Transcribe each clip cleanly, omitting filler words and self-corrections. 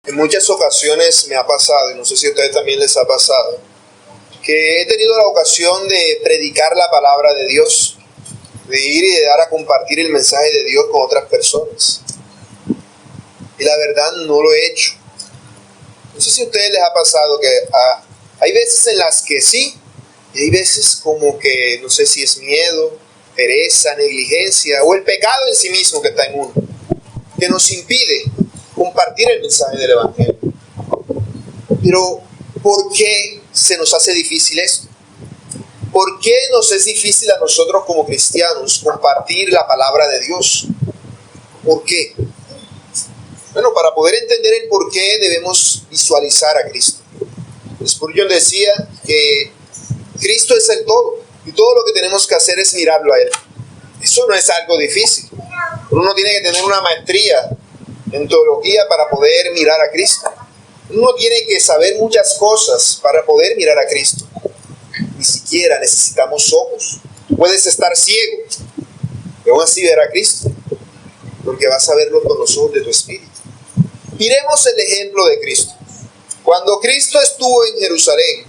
En muchas ocasiones me ha pasado, y no sé si a ustedes también les ha pasado, que he tenido la ocasión de predicar la palabra de Dios, de ir y de dar a compartir el mensaje de Dios con otras personas. Y la verdad no lo he hecho. No sé si a ustedes les ha pasado que hay veces en las que sí, y hay veces como que no sé si es miedo, pereza, negligencia o el pecado en sí mismo que está en uno, que nos impide compartir el mensaje del Evangelio. Pero, ¿por qué se nos hace difícil esto? ¿Por qué nos es difícil a nosotros como cristianos compartir la palabra de Dios? ¿Por qué? Bueno, para poder entender el por qué debemos visualizar a Cristo. Spurgeon decía que Cristo es el todo y todo lo que tenemos que hacer es mirarlo a Él. Eso no es algo difícil. Uno tiene que tener una maestría en teología para poder mirar a Cristo. Uno tiene que saber muchas cosas para poder mirar a Cristo. Ni siquiera necesitamos ojos. Puedes estar ciego, pero aún así ver a Cristo, porque vas a verlo con los ojos de tu espíritu. Miremos el ejemplo de Cristo. Cuando Cristo estuvo en Jerusalén,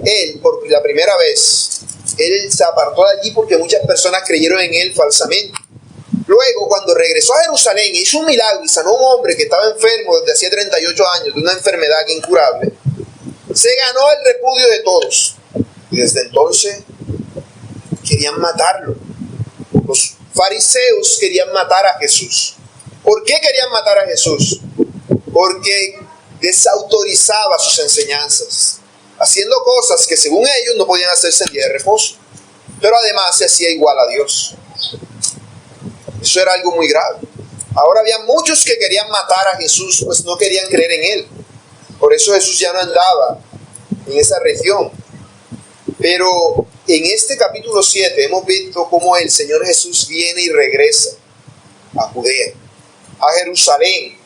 Él, por la primera vez, Él se apartó de allí porque muchas personas creyeron en Él falsamente. Luego, cuando regresó a Jerusalén, hizo un milagro y sanó a un hombre que estaba enfermo desde hacía 38 años de una enfermedad incurable. Se ganó el repudio de todos. Y desde entonces querían matarlo. Los fariseos querían matar a Jesús. ¿Por qué querían matar a Jesús? Porque desautorizaba sus enseñanzas, haciendo cosas que según ellos no podían hacerse en día de reposo. Pero además se hacía igual a Dios. Eso era algo muy grave. Ahora había muchos que querían matar a Jesús, pues no querían creer en Él. Por eso Jesús ya no andaba en esa región. Pero en este capítulo 7 hemos visto cómo el Señor Jesús viene y regresa a Judea, a Jerusalén,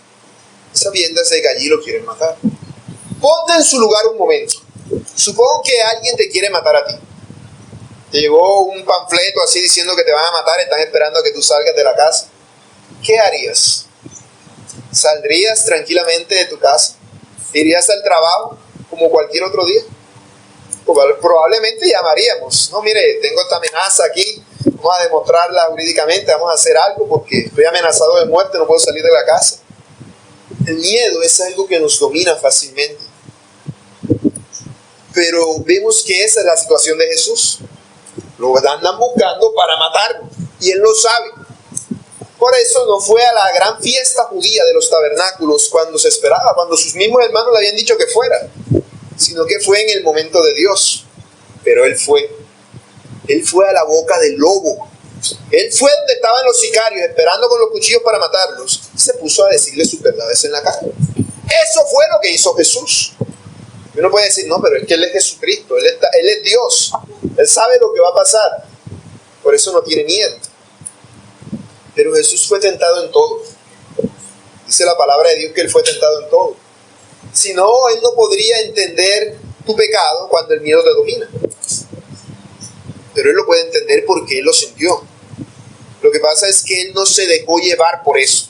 sabiéndose que allí lo quieren matar. Ponte en su lugar un momento. Supongo que alguien te quiere matar a ti. Te llegó un panfleto así diciendo que te van a matar, están esperando a que tú salgas de la casa. ¿Qué harías? ¿Saldrías tranquilamente de tu casa? ¿Irías al trabajo como cualquier otro día? Probablemente llamaríamos. No, mire, tengo esta amenaza aquí, vamos a demostrarla jurídicamente, vamos a hacer algo porque estoy amenazado de muerte, no puedo salir de la casa. El miedo es algo que nos domina fácilmente. Pero vemos que esa es la situación de Jesús. Lo andan buscando para matarlo y Él lo sabe. Por eso no fue a la gran fiesta judía de los tabernáculos cuando se esperaba, cuando sus mismos hermanos le habían dicho que fuera, sino que fue en el momento de Dios. Pero Él fue. Él fue a la boca del lobo. Él fue donde estaban los sicarios esperando con los cuchillos para matarlos y se puso a decirles sus verdades en la cara. Eso fue lo que hizo Jesús. Uno puede decir, no, pero es que Él es Jesucristo, Él es Dios, Él sabe lo que va a pasar, por eso no tiene miedo. Pero Jesús fue tentado en todo. Dice la palabra de Dios que Él fue tentado en todo. Si no, Él no podría entender tu pecado cuando el miedo te domina. Pero Él lo puede entender porque Él lo sintió. Lo que pasa es que Él no se dejó llevar por eso.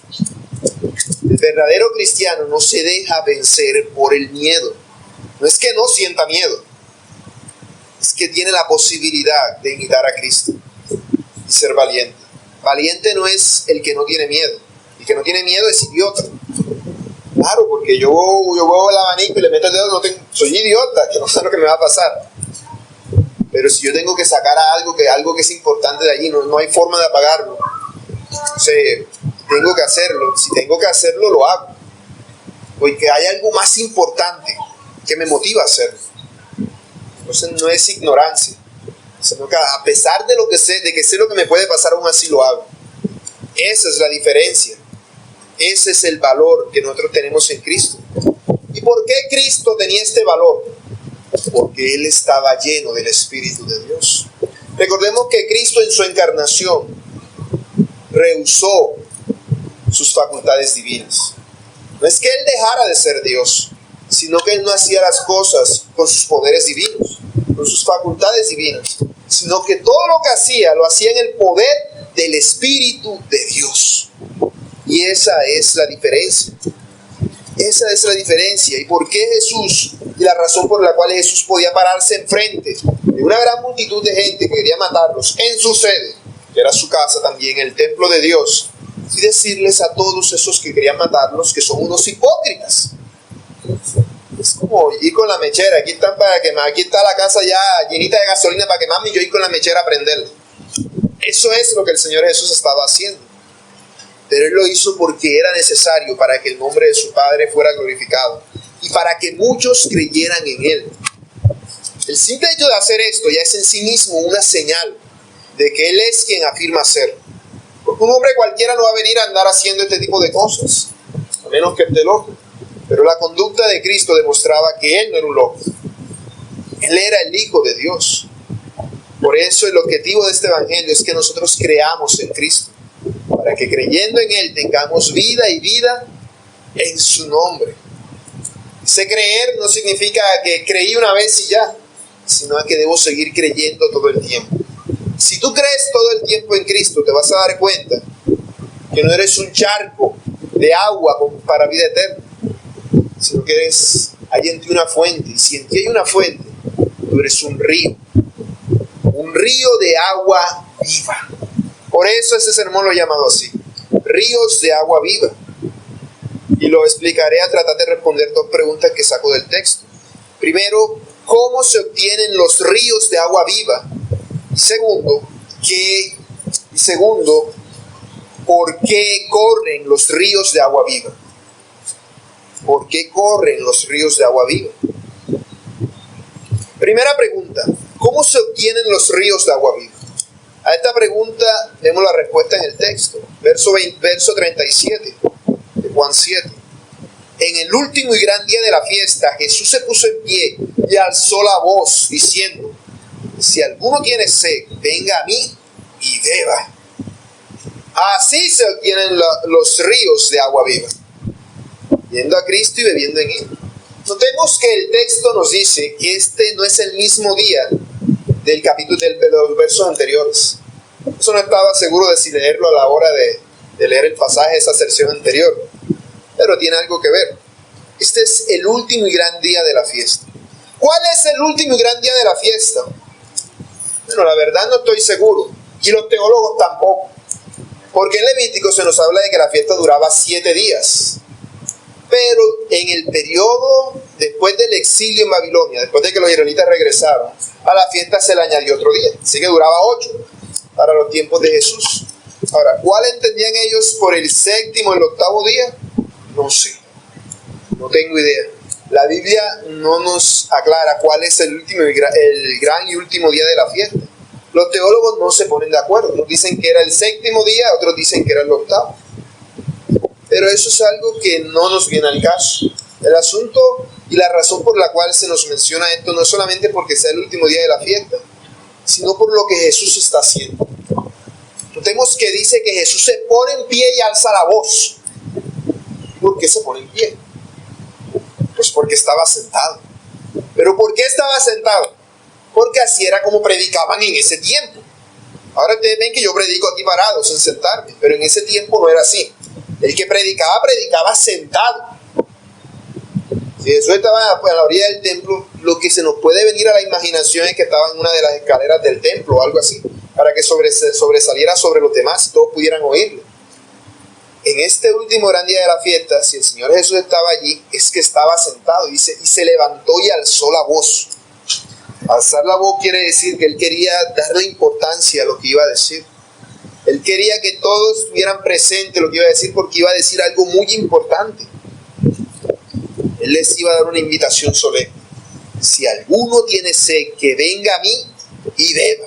El verdadero cristiano no se deja vencer por el miedo. No es que no sienta miedo, es que tiene la posibilidad de imitar a Cristo y ser valiente. Valiente no es el que no tiene miedo. El que no tiene miedo es idiota. Claro, porque yo veo el abanico y le meto el dedo, soy idiota, que no sé lo que me va a pasar. Pero si yo tengo que sacar algo que es importante de allí, no hay forma de apagarlo. O sea, tengo que hacerlo. Si tengo que hacerlo, lo hago. Porque hay algo más importante que me motiva a hacerlo. Entonces no es ignorancia, sino que a pesar de que sé lo que me puede pasar, aún así lo hago. Esa es la diferencia. Ese es el valor que nosotros tenemos en Cristo. ¿Y por qué Cristo tenía este valor? Porque Él estaba lleno del Espíritu de Dios. Recordemos que Cristo en su encarnación rehusó sus facultades divinas. No es que Él dejara de ser Dios, sino que Él no hacía las cosas con sus poderes divinos, con sus facultades divinas, sino que todo lo que hacía, lo hacía en el poder del Espíritu de Dios. Y esa es la diferencia. Esa es la diferencia. ¿Y por qué Jesús? Y la razón por la cual Jesús podía pararse enfrente de una gran multitud de gente que quería matarlos en su sede, que era su casa también, el templo de Dios, y decirles a todos esos que querían matarlos que son unos hipócritas. Es como ir con la mechera, aquí están para quemar, aquí está la casa ya llenita de gasolina para quemarme y yo ir con la mechera a prenderla. Eso es lo que el Señor Jesús estaba haciendo. Pero Él lo hizo porque era necesario para que el nombre de su Padre fuera glorificado y para que muchos creyeran en Él. El simple hecho de hacer esto ya es en sí mismo una señal de que Él es quien afirma ser. Porque un hombre cualquiera no va a venir a andar haciendo este tipo de cosas, a menos que esté loco. Pero la conducta de Cristo demostraba que Él no era un loco. Él era el Hijo de Dios. Por eso el objetivo de este Evangelio es que nosotros creamos en Cristo, para que creyendo en Él tengamos vida y vida en su nombre. Ese creer no significa que creí una vez y ya, sino que debo seguir creyendo todo el tiempo. Si tú crees todo el tiempo en Cristo, te vas a dar cuenta que no eres un charco de agua para vida eterna, sino que hay en ti una fuente. Y si en ti hay una fuente, tú eres un río de agua viva. Por eso ese sermón lo he llamado así, ríos de agua viva. Y lo explicaré a tratar de responder dos preguntas que saco del texto. Primero, ¿cómo se obtienen los ríos de agua viva? Y segundo, ¿por qué corren los ríos de agua viva? ¿Por qué corren los ríos de agua viva? Primera pregunta, ¿cómo se obtienen los ríos de agua viva? A esta pregunta vemos la respuesta en el texto, verso 37 de Juan 7. En el último y gran día de la fiesta, Jesús se puso en pie y alzó la voz, diciendo: si alguno tiene sed, venga a mí y beba. Así se obtienen los ríos de agua viva, yendo a Cristo y bebiendo en Él. Notemos que el texto nos dice que este no es el mismo día del capítulo de los versos anteriores. Eso no estaba seguro de si leerlo a la hora de leer el pasaje de esa sección anterior, pero tiene algo que ver. Este es el último y gran día de la fiesta. ¿Cuál es el último y gran día de la fiesta? Bueno, la verdad no estoy seguro, y los teólogos tampoco, porque en Levítico se nos habla de que la fiesta duraba 7 días. Pero en el periodo después del exilio en Babilonia, después de que los israelitas regresaron, a la fiesta se le añadió otro día. Así que duraba 8 para los tiempos de Jesús. Ahora, ¿cuál entendían ellos por el séptimo y el octavo día? No sé. No tengo idea. La Biblia no nos aclara cuál es el gran y último día de la fiesta. Los teólogos no se ponen de acuerdo. Unos dicen que era el séptimo día, otros dicen que era el octavo. Pero eso es algo que no nos viene al caso. El asunto y la razón por la cual se nos menciona esto no es solamente porque sea el último día de la fiesta, sino por lo que Jesús está haciendo. Notemos que dice que Jesús se pone en pie y alza la voz. ¿Por qué se pone en pie? Pues porque estaba sentado. ¿Pero por qué estaba sentado? Porque así era como predicaban en ese tiempo. Ahora ustedes ven que yo predico aquí parado, sin sentarme, pero en ese tiempo no era así. El que predicaba sentado. Si Jesús estaba a la orilla del templo, lo que se nos puede venir a la imaginación es que estaba en una de las escaleras del templo o algo así, para que sobresaliera sobre los demás y todos pudieran oírlo. En este último gran día de la fiesta, si el Señor Jesús estaba allí, es que estaba sentado, dice, y se levantó y alzó la voz. Alzar la voz quiere decir que Él quería darle importancia a lo que iba a decir. Él quería que todos estuvieran presentes lo que iba a decir, porque iba a decir algo muy importante. Él les iba a dar una invitación solemne. Si alguno tiene sed, que venga a mí y beba.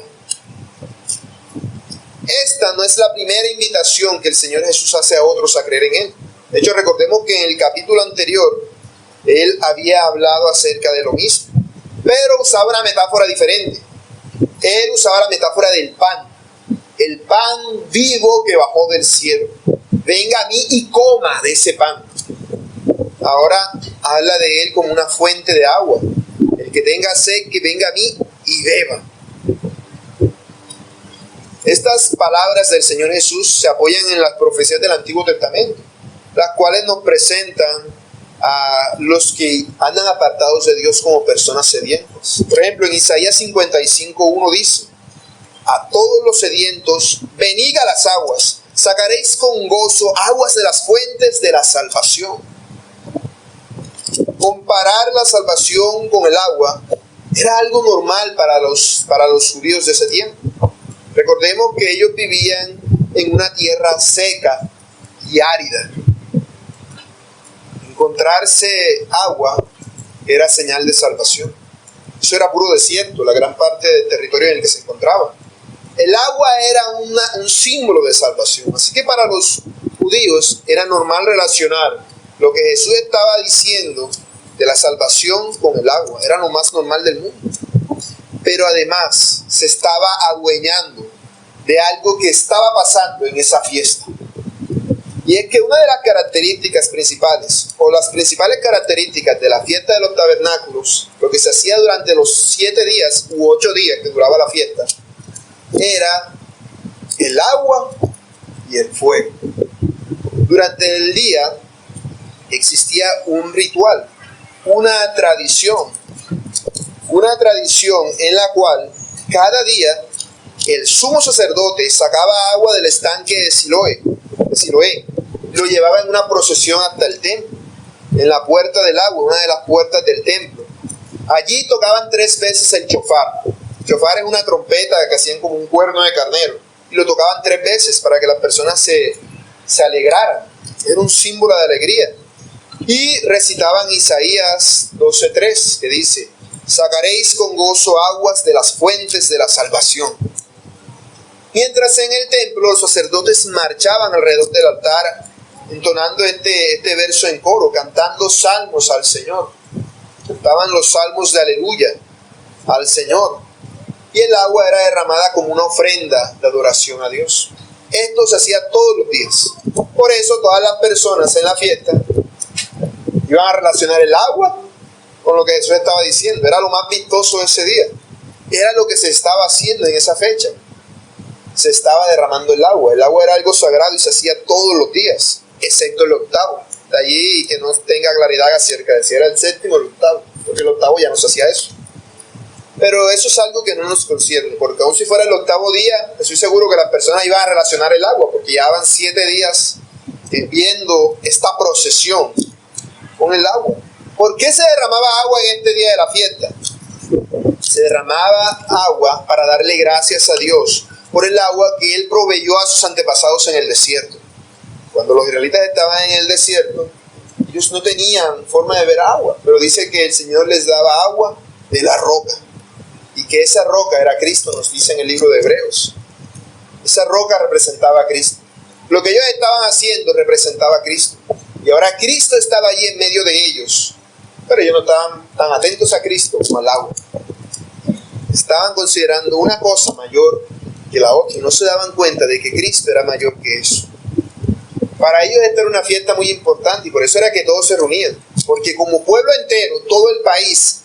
Esta no es la primera invitación que el Señor Jesús hace a otros a creer en Él. De hecho, recordemos que en el capítulo anterior, Él había hablado acerca de lo mismo, pero usaba una metáfora diferente. Él usaba la metáfora del pan. El pan vivo que bajó del cielo. Venga a mí y coma de ese pan. Ahora habla de Él como una fuente de agua. El que tenga sed, que venga a mí y beba. Estas palabras del Señor Jesús se apoyan en las profecías del Antiguo Testamento, las cuales nos presentan a los que andan apartados de Dios como personas sedientas. Por ejemplo, en Isaías 55:1 dice: a todos los sedientos, venid a las aguas, sacaréis con gozo aguas de las fuentes de la salvación. Comparar la salvación con el agua era algo normal para los judíos de ese tiempo. Recordemos que ellos vivían en una tierra seca y árida. Encontrarse agua era señal de salvación. Eso era puro desierto, la gran parte del territorio en el que se encontraban. El agua era un símbolo de salvación. Así que para los judíos era normal relacionar lo que Jesús estaba diciendo de la salvación con el agua. Era lo más normal del mundo. Pero además se estaba adueñando de algo que estaba pasando en esa fiesta. Y es que una de las características principales, o las principales características de la fiesta de los tabernáculos, lo que se hacía durante los 7 días u 8 días que duraba la fiesta, era el agua y el fuego. Durante el día existía un ritual, una tradición en la cual cada día el sumo sacerdote sacaba agua del estanque de Siloé, lo llevaba en una procesión hasta el templo, en la puerta del agua, una de las puertas del templo. Allí tocaban 3 veces el chofar. El chofar es una trompeta que hacían como un cuerno de carnero, y lo tocaban 3 veces para que las personas se alegraran. Era un símbolo de alegría. Y recitaban Isaías 12:3, que dice: sacaréis con gozo aguas de las fuentes de la salvación. Mientras en el templo los sacerdotes marchaban alrededor del altar, entonando este verso en coro, cantando salmos al Señor. Cantaban los salmos de aleluya al Señor. Y el agua era derramada como una ofrenda de adoración a Dios. Esto se hacía todos los días. Por eso todas las personas en la fiesta iban a relacionar el agua con lo que Jesús estaba diciendo. Era lo más vistoso de ese día. Era lo que se estaba haciendo en esa fecha. Se estaba derramando el agua. El agua era algo sagrado y se hacía todos los días, excepto el octavo. De allí que no tenga claridad acerca de si era el séptimo o el octavo, porque el octavo ya no se hacía eso. Pero eso es algo que no nos concierne, porque aun si fuera el octavo día, estoy seguro que las personas iban a relacionar el agua, porque llevaban 7 días viendo esta procesión con el agua. ¿Por qué se derramaba agua en este día de la fiesta? Se derramaba agua para darle gracias a Dios por el agua que Él proveyó a sus antepasados en el desierto. Cuando los israelitas estaban en el desierto, ellos no tenían forma de ver agua, pero dice que el Señor les daba agua de la roca, y que esa roca era Cristo, nos dice en el libro de Hebreos. Esa roca representaba a Cristo. Lo que ellos estaban haciendo representaba a Cristo, y ahora Cristo estaba allí en medio de ellos, pero ellos no estaban tan atentos a Cristo como al agua. Estaban considerando una cosa mayor que la otra, y no se daban cuenta de que Cristo era mayor que eso. Para ellos esta era una fiesta muy importante, y por eso era que todos se reunían, porque como pueblo entero, todo el país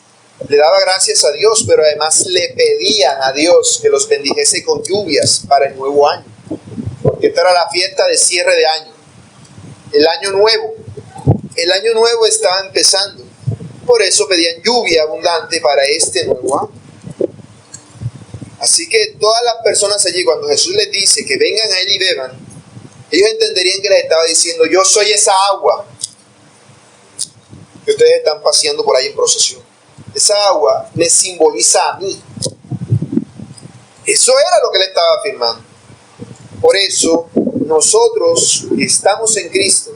le daba gracias a Dios, pero además le pedían a Dios que los bendijese con lluvias para el nuevo año, porque esta era la fiesta de cierre de año, el año nuevo estaba empezando, por eso pedían lluvia abundante para este nuevo año. Así que todas las personas allí, cuando Jesús les dice que vengan a Él y beban, ellos entenderían que les estaba diciendo: yo soy esa agua que ustedes están paseando por ahí en procesión. Esa agua me simboliza a mí. Eso era lo que Él estaba afirmando. Por eso nosotros que estamos en Cristo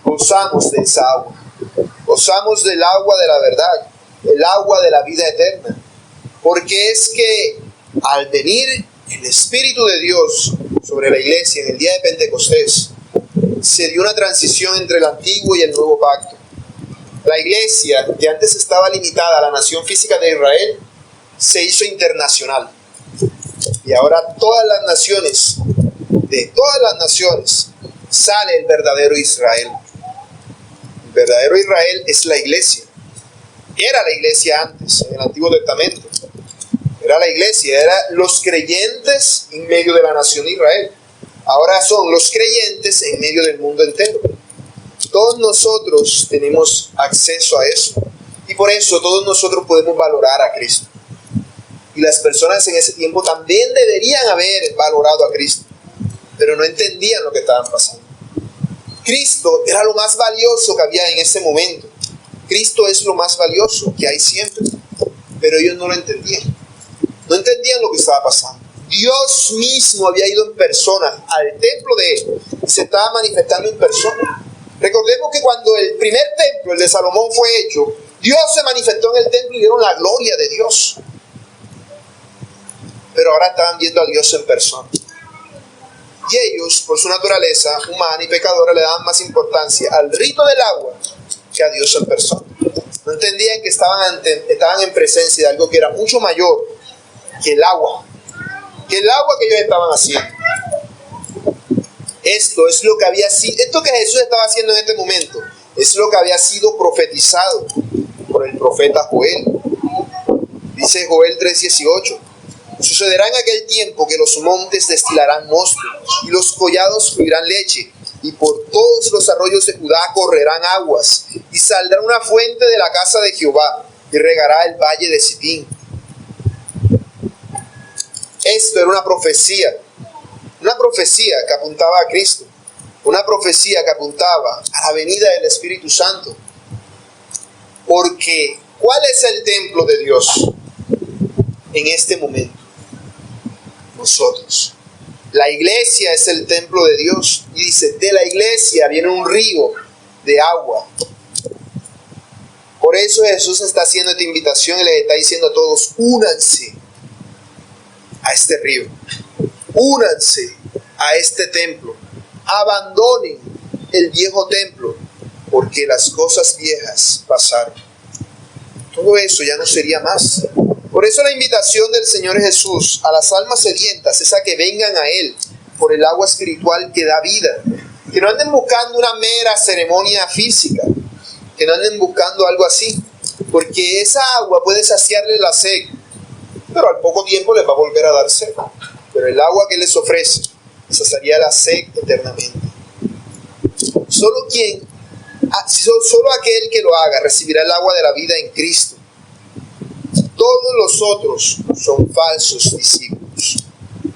gozamos de esa agua, gozamos del agua de la verdad, el agua de la vida eterna, porque es que al venir el Espíritu de Dios sobre la iglesia en el día de Pentecostés, se dio una transición entre el antiguo y el nuevo pacto. La iglesia, que antes estaba limitada a la nación física de Israel, se hizo internacional. Y ahora de todas las naciones, sale el verdadero Israel. El verdadero Israel es la iglesia. Era la iglesia antes, en el Antiguo Testamento. Era la iglesia, eran los creyentes en medio de la nación de Israel. Ahora son los creyentes en medio del mundo entero. Todos nosotros tenemos acceso a eso. Y por eso todos nosotros podemos valorar a Cristo. Y las personas en ese tiempo también deberían haber valorado a Cristo, pero no entendían lo que estaban pasando. Cristo era lo más valioso que había en ese momento. Cristo es lo más valioso que hay siempre, pero ellos no lo entendían. No entendían lo que estaba pasando. Dios mismo había ido en persona al templo de él y se estaba manifestando en persona. Recordemos que cuando el primer templo, el de Salomón, fue hecho, Dios se manifestó en el templo y vieron la gloria de Dios. Pero ahora estaban viendo a Dios en persona. Y ellos, por su naturaleza humana y pecadora, le daban más importancia al rito del agua que a Dios en persona. No entendían que estaban en presencia de algo que era mucho mayor que el agua que ellos estaban haciendo. Esto que Jesús estaba haciendo en este momento, es lo que había sido profetizado por el profeta Joel. Dice Joel 3:18. Sucederá en aquel tiempo que los montes destilarán mosto y los collados fluirán leche, y por todos los arroyos de Judá correrán aguas, y saldrá una fuente de la casa de Jehová, y regará el valle de Sitín. Esto era una profecía que apuntaba a Cristo, una profecía que apuntaba a la venida del Espíritu Santo. Porque, ¿cuál es el templo de Dios en este momento? Nosotros. La iglesia es el templo de Dios. Y dice, de la iglesia viene un río de agua. Por eso Jesús está haciendo esta invitación y les está diciendo a todos, únanse a este río. Únanse a este templo. Abandonen el viejo templo, porque las cosas viejas pasaron. Todo eso ya no sería más. Por eso la invitación del Señor Jesús a las almas sedientas es a que vengan a Él por el agua espiritual que da vida. Que no anden buscando una mera ceremonia física, que no anden buscando algo así, porque esa agua puede saciarle la sed, pero al poco tiempo les va a volver a dar sed. Pero el agua que les ofrece saciaría la sed eternamente. Solo aquel que lo haga recibirá el agua de la vida en Cristo. Todos los otros son falsos discípulos.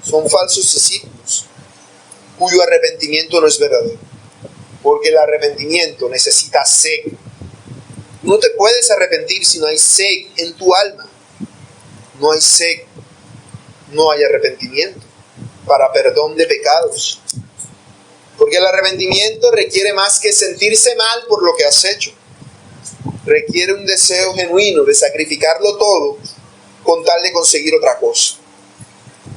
Son falsos discípulos cuyo arrepentimiento no es verdadero. Porque el arrepentimiento necesita sed. No te puedes arrepentir si no hay sed en tu alma. No hay sed. No hay arrepentimiento para perdón de pecados. Porque el arrepentimiento requiere más que sentirse mal por lo que has hecho. Requiere un deseo genuino de sacrificarlo todo con tal de conseguir otra cosa.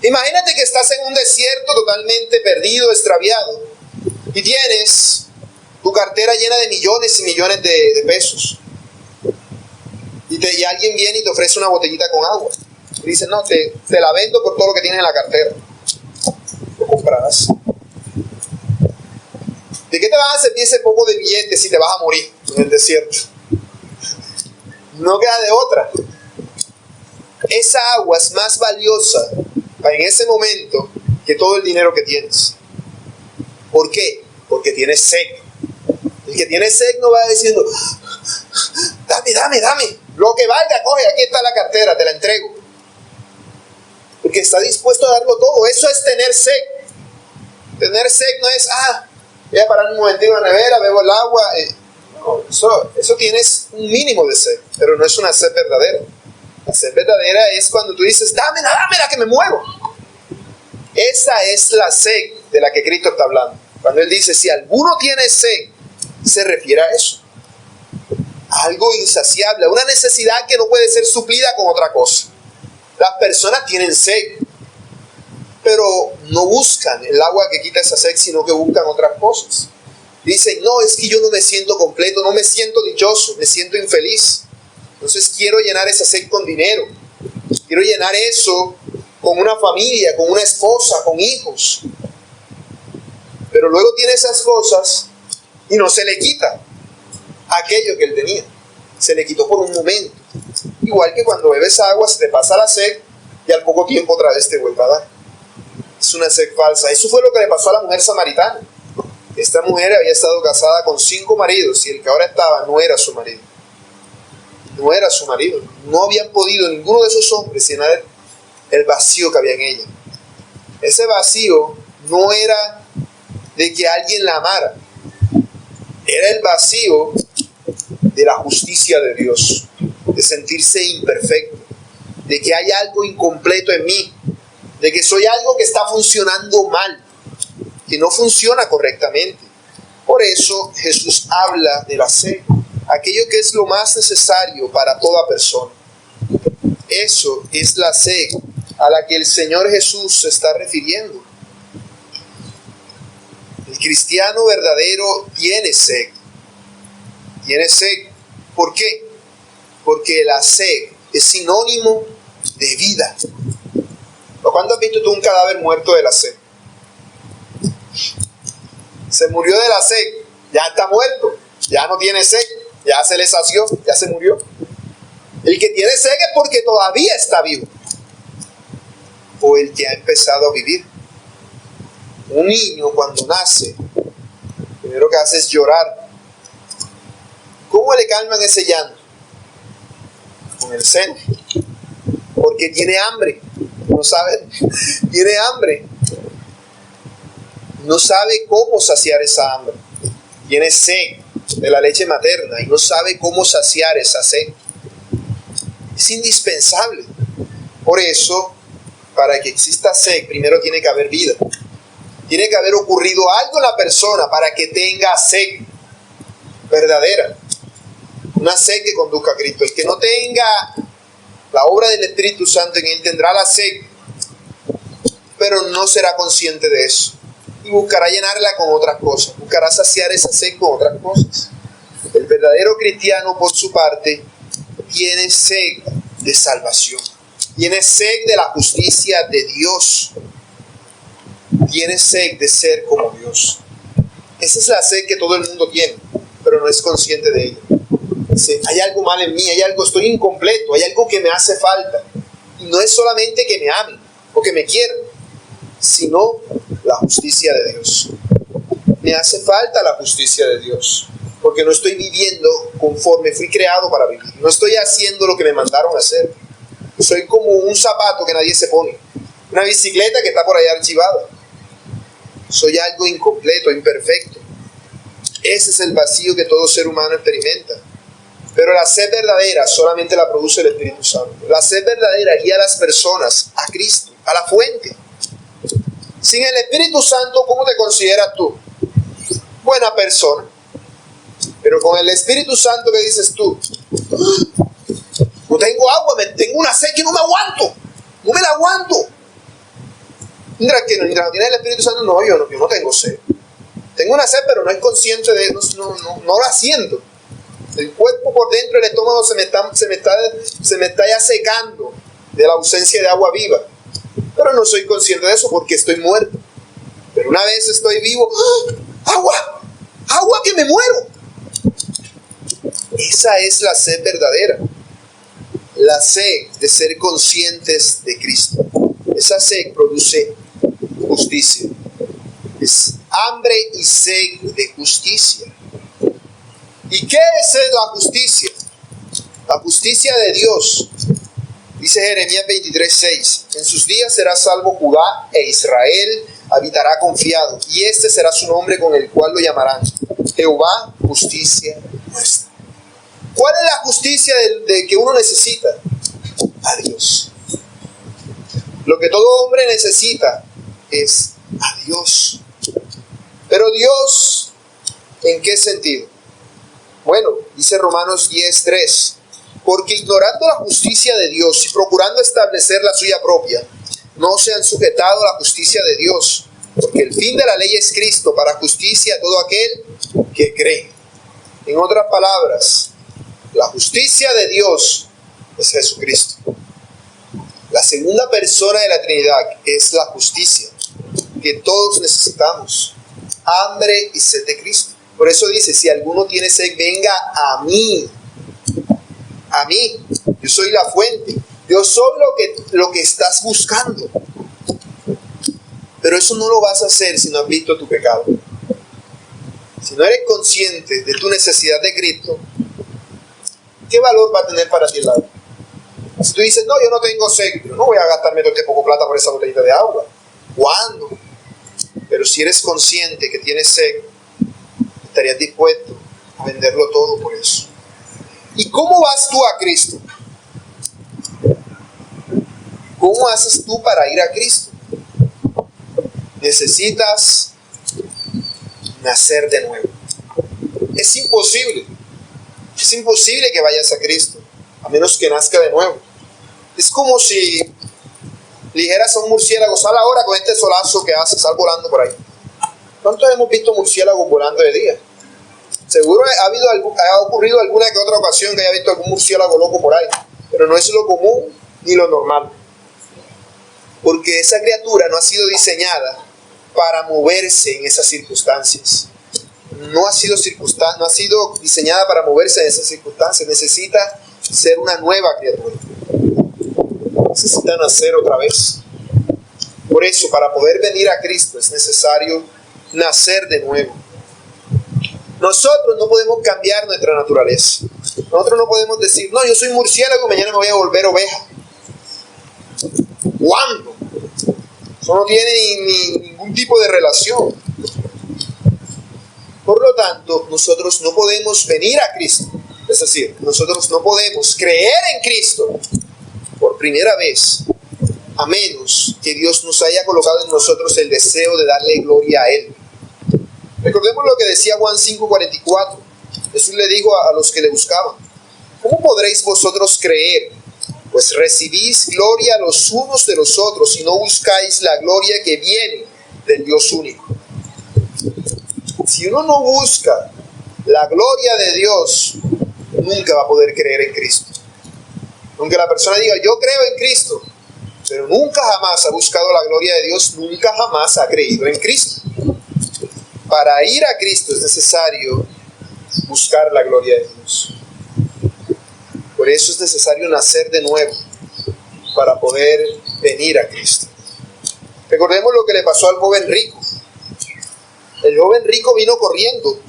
Imagínate que estás en un desierto totalmente perdido, extraviado, y tienes tu cartera llena de millones y millones de pesos. Y alguien viene y te ofrece una botellita con agua. Y dice, no, te la vendo por todo lo que tienes en la cartera. Lo comprarás. ¿De qué te vas a servir ese poco de billetes si te vas a morir en el desierto? No queda de otra. Esa agua es más valiosa en ese momento que todo el dinero que tienes. ¿Por qué? Porque tienes sed. El que tiene sed no va diciendo, dame, lo que valga, coge, aquí está la cartera, te la entrego. Porque está dispuesto a darlo todo. Eso es tener sed. Tener sed no es, voy a parar un momentito en la nevera, bebo el agua. No, eso tienes un mínimo de sed, pero no es una sed verdadera. La sed verdadera es cuando tú dices, dámela que me muero. Esa es la sed de la que Cristo está hablando. Cuando Él dice, si alguno tiene sed, se refiere a eso. Algo insaciable, a una necesidad que no puede ser suplida con otra cosa. Las personas tienen sed, pero no buscan el agua que quita esa sed, sino que buscan otras cosas. Dicen, no, es que yo no me siento completo, no me siento dichoso, me siento infeliz. Entonces quiero llenar esa sed con dinero. Quiero llenar eso con una familia, con una esposa, con hijos. Pero luego tiene esas cosas y no se le quita aquello que él tenía. Se le quitó por un momento. Igual que cuando bebes agua se te pasa la sed y al poco tiempo otra vez te vuelve a dar. Es una sed falsa. Eso fue lo que le pasó a la mujer samaritana. Esta mujer había estado casada con 5 maridos y el que ahora estaba no era su marido. No era su marido. No habían podido ninguno de esos hombres llenar el vacío que había en ella. Ese vacío no era de que alguien la amara. Era el vacío de la justicia de Dios, de sentirse imperfecto, de que hay algo incompleto en mí, de que soy algo que está funcionando mal, que no funciona correctamente. Por eso Jesús habla de la sed, aquello que es lo más necesario para toda persona. Eso es la sed a la que el Señor Jesús se está refiriendo. El cristiano verdadero tiene sed. Tiene sed. ¿Por qué? Porque la sed es sinónimo de vida. ¿Cuándo has visto tú un cadáver muerto de la sed? Se murió de la sed, ya está muerto, ya no tiene sed, ya se le sació, ya se murió. El que tiene sed es porque todavía está vivo, o el que ha empezado a vivir. Un niño cuando nace, lo primero que hace es llorar. ¿Cómo le calman ese llanto? Con el seno, porque tiene hambre. No sabe, tiene hambre. No sabe cómo saciar esa hambre. Tiene sed de la leche materna y no sabe cómo saciar esa sed. Es indispensable. Por eso, para que exista sed, primero tiene que haber vida. Tiene que haber ocurrido algo en la persona para que tenga sed verdadera. Una sed que conduzca a Cristo. El que no tenga la obra del Espíritu Santo en él tendrá la sed, pero no será consciente de eso. Y buscará llenarla con otras cosas. Buscará saciar esa sed con otras cosas. El verdadero cristiano, por su parte, tiene sed de salvación. Tiene sed de la justicia de Dios. Tiene sed de ser como Dios. Esa es la sed que todo el mundo tiene, pero no es consciente de ella. Dice, hay algo mal en mí, hay algo, estoy incompleto, hay algo que me hace falta. Y no es solamente que me amen o que me quieran, sino la justicia de Dios. Me hace falta la justicia de Dios, porque no estoy viviendo conforme fui creado para vivir. No estoy haciendo lo que me mandaron a hacer. Soy como un zapato que nadie se pone, una bicicleta que está por allá archivada. Soy algo incompleto, imperfecto. Ese es el vacío que todo ser humano experimenta. Pero la sed verdadera solamente la produce el Espíritu Santo. La sed verdadera guía a las personas a Cristo, a la fuente. Sin el Espíritu Santo, ¿cómo te consideras tú? Buena persona. Pero con el Espíritu Santo, ¿qué dices tú? No tengo agua, tengo una sed que no me aguanto. No me la aguanto. Mientras que no tiene el Espíritu Santo, no, yo no tengo sed. Tengo una sed, pero no es consciente de eso, no la siento. El cuerpo por dentro, el estómago se me está ya secando de la ausencia de agua viva. Pero no soy consciente de eso porque estoy muerto. Pero una vez estoy vivo, ¡ah! ¡Agua! ¡Agua que me muero! Esa es la sed verdadera. La sed de ser conscientes de Cristo. Esa sed produce justicia. Es hambre y sed de justicia. ¿Y qué es la justicia? La justicia de Dios. Dice Jeremías 23:6. En sus días será salvo Judá e Israel habitará confiado. Y este será su nombre con el cual lo llamarán. Jehová, justicia nuestra. ¿Cuál es la justicia de que uno necesita? A Dios. Lo que todo hombre necesita es a Dios. Pero Dios, ¿en qué sentido? Bueno, dice Romanos 10:3, porque ignorando la justicia de Dios y procurando establecer la suya propia, no se han sujetado a la justicia de Dios, porque el fin de la ley es Cristo para justicia a todo aquel que cree. En otras palabras, la justicia de Dios es Jesucristo. La segunda persona de la Trinidad es la justicia que todos necesitamos. Hambre y sed de Cristo. Por eso dice, si alguno tiene sed, venga a mí. A mí. Yo soy la fuente. Yo soy lo que estás buscando. Pero eso no lo vas a hacer si no has visto tu pecado. si no eres consciente de tu necesidad de Cristo, ¿qué valor va a tener para ti el agua? Si tú dices, no, yo no tengo sed, yo no voy a gastarme todo este poco plata por esa botellita de agua. ¿Cuándo? Pero si eres consciente que tienes sed, estarías dispuesto a venderlo todo por eso. ¿Y cómo vas tú a Cristo? ¿Cómo haces tú para ir a Cristo? Necesitas nacer de nuevo. Es imposible que vayas a Cristo, a menos que nazca de nuevo. Es como si le dijeras a un murciélago, sal ahora con este solazo que hace, sal volando por ahí. ¿Cuántos hemos visto murciélagos volando de día? Seguro ha ocurrido alguna que otra ocasión que haya visto algún murciélago loco por ahí, pero no es lo común ni lo normal. Porque esa criatura no ha sido diseñada para moverse en esas circunstancias. No ha sido diseñada para moverse en esas circunstancias. Necesita ser una nueva criatura. Necesita nacer otra vez. Por eso, para poder venir a Cristo es necesario nacer de nuevo. Nosotros no podemos cambiar nuestra naturaleza. Nosotros no podemos decir, no, yo soy murciélago y mañana me voy a volver oveja. ¿Cuándo? Eso no tiene ningún tipo de relación. Por lo tanto, nosotros no podemos venir a Cristo. Es decir, nosotros no podemos creer en Cristo por primera vez, a menos que Dios nos haya colocado en nosotros el deseo de darle gloria a Él. Recordemos lo que decía Juan 5:44. Jesús le dijo a los que le buscaban, ¿cómo podréis vosotros creer? Pues recibís gloria los unos de los otros y no buscáis la gloria que viene del Dios único. Si uno no busca la gloria de Dios, nunca va a poder creer en Cristo. Aunque la persona diga, yo creo en Cristo, pero nunca jamás ha buscado la gloria de Dios, nunca jamás ha creído en Cristo. Para ir a Cristo es necesario buscar la gloria de Dios. Por eso es necesario nacer de nuevo para poder venir a Cristo. Recordemos lo que le pasó al joven rico. El joven rico vino corriendo,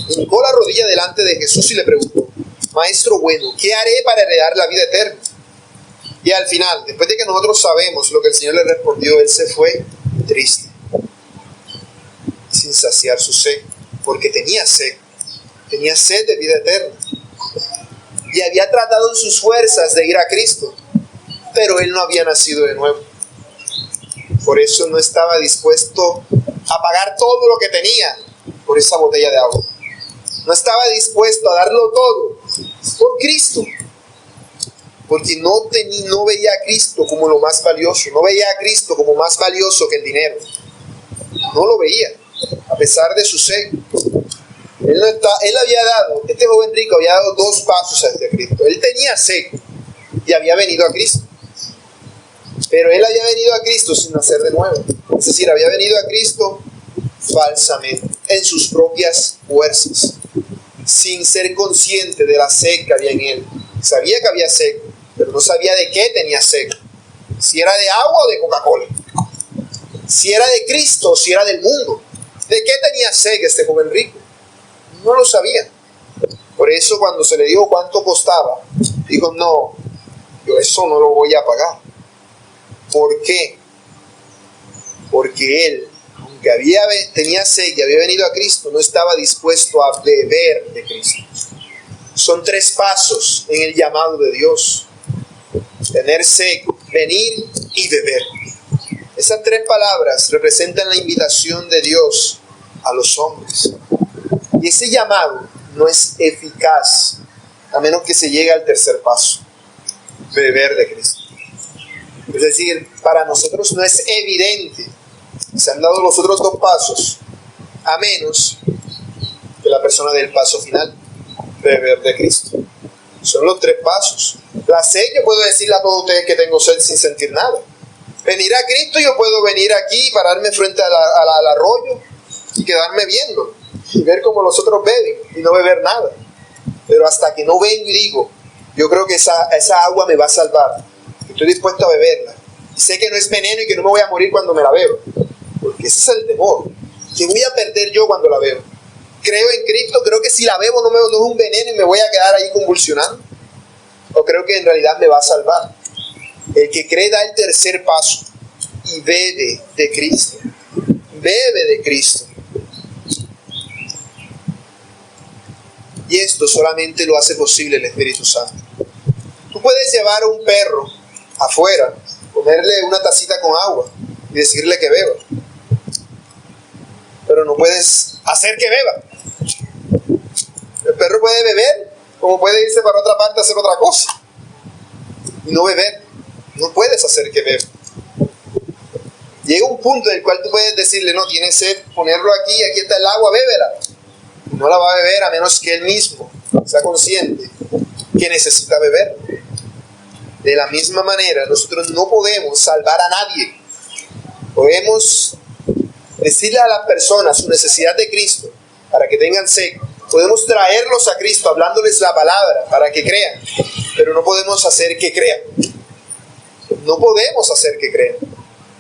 hincó la rodilla delante de Jesús y le preguntó, Maestro bueno, ¿qué haré para heredar la vida eterna? Y al final, después de que nosotros sabemos lo que el Señor le respondió, él se fue triste, sin saciar su sed, porque tenía sed de vida eterna. Y había tratado en sus fuerzas de ir a Cristo, pero él no había nacido de nuevo. Por eso no estaba dispuesto a pagar todo lo que tenía por esa botella de agua. No estaba dispuesto a darlo todo por Cristo, porque no veía a Cristo como lo más valioso, no veía a Cristo como más valioso que el dinero. No lo veía, a pesar de su sed. Este joven rico había dado 2 pasos hacia Cristo. Él tenía sed y había venido a Cristo. Pero él había venido a Cristo sin nacer de nuevo. Es decir, había venido a Cristo falsamente, en sus propias fuerzas, sin ser consciente de la sed que había en él. Sabía que había sed, pero no sabía de qué tenía sed. Si era de agua o de Coca-Cola. Si era de Cristo o si era del mundo. ¿De qué tenía sed este joven rico? No lo sabía. Por eso cuando se le dijo cuánto costaba, dijo, no, yo eso no lo voy a pagar. ¿Por qué? Porque él, aunque tenía sed y había venido a Cristo, no estaba dispuesto a beber de Cristo. Son 3 pasos en el llamado de Dios. Tener sed, venir y beber. Esas 3 palabras representan la invitación de Dios a los hombres. Y ese llamado no es eficaz a menos que se llegue al 3er paso, beber de Cristo. Es decir, para nosotros no es evidente, se han dado los otros 2 pasos, a menos que la persona dé el paso final, beber de Cristo. Son los 3 pasos. La sed, yo puedo decirle a todos ustedes que tengo sed sin sentir nada. Venir a Cristo, yo puedo venir aquí y pararme frente al arroyo y quedarme viendo y ver cómo los otros beben y no beber nada. Pero hasta que no vengo y digo, yo creo que esa agua me va a salvar, estoy dispuesto a beberla. Y sé que no es veneno y que no me voy a morir cuando me la bebo. Porque ese es el temor. ¿Qué voy a perder yo cuando la bebo? creo en Cristo, creo que si la bebo no es un veneno y me voy a quedar ahí convulsionando. O creo que en realidad me va a salvar. El que cree da el tercer paso y bebe de Cristo. Bebe de Cristo. Y esto solamente lo hace posible el Espíritu Santo. Tú puedes llevar a un perro afuera, ponerle una tacita con agua y decirle que beba. Pero no puedes hacer que beba. El perro puede beber, como puede irse para otra parte a hacer otra cosa. Y no beber. No puedes hacer que beba. Llega un punto en el cual tú puedes decirle, no, tienes sed, ponerlo aquí está el agua, bébela. No la va a beber a menos que él mismo sea consciente que necesita beber. De la misma manera, nosotros no podemos salvar a nadie. Podemos decirle a las personas su necesidad de Cristo para que tengan sed. Podemos traerlos a Cristo hablándoles la palabra para que crean, pero no podemos hacer que crean. No podemos hacer que crean,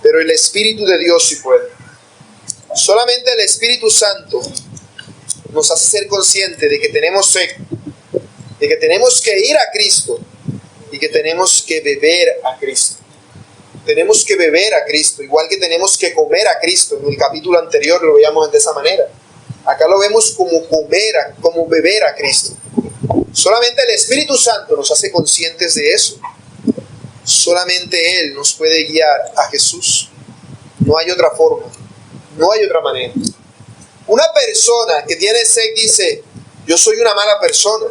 pero el Espíritu de Dios sí puede. Solamente el Espíritu Santo nos hace ser conscientes de que tenemos sed, de que tenemos que ir a Cristo y que tenemos que beber a Cristo. Tenemos que beber a Cristo, igual que tenemos que comer a Cristo. En el capítulo anterior lo veíamos de esa manera. Acá lo vemos como como beber a Cristo. Solamente el Espíritu Santo nos hace conscientes de eso. Solamente Él nos puede guiar a Jesús. No hay otra forma, no hay otra manera. Una persona que tiene sed dice, yo soy una mala persona.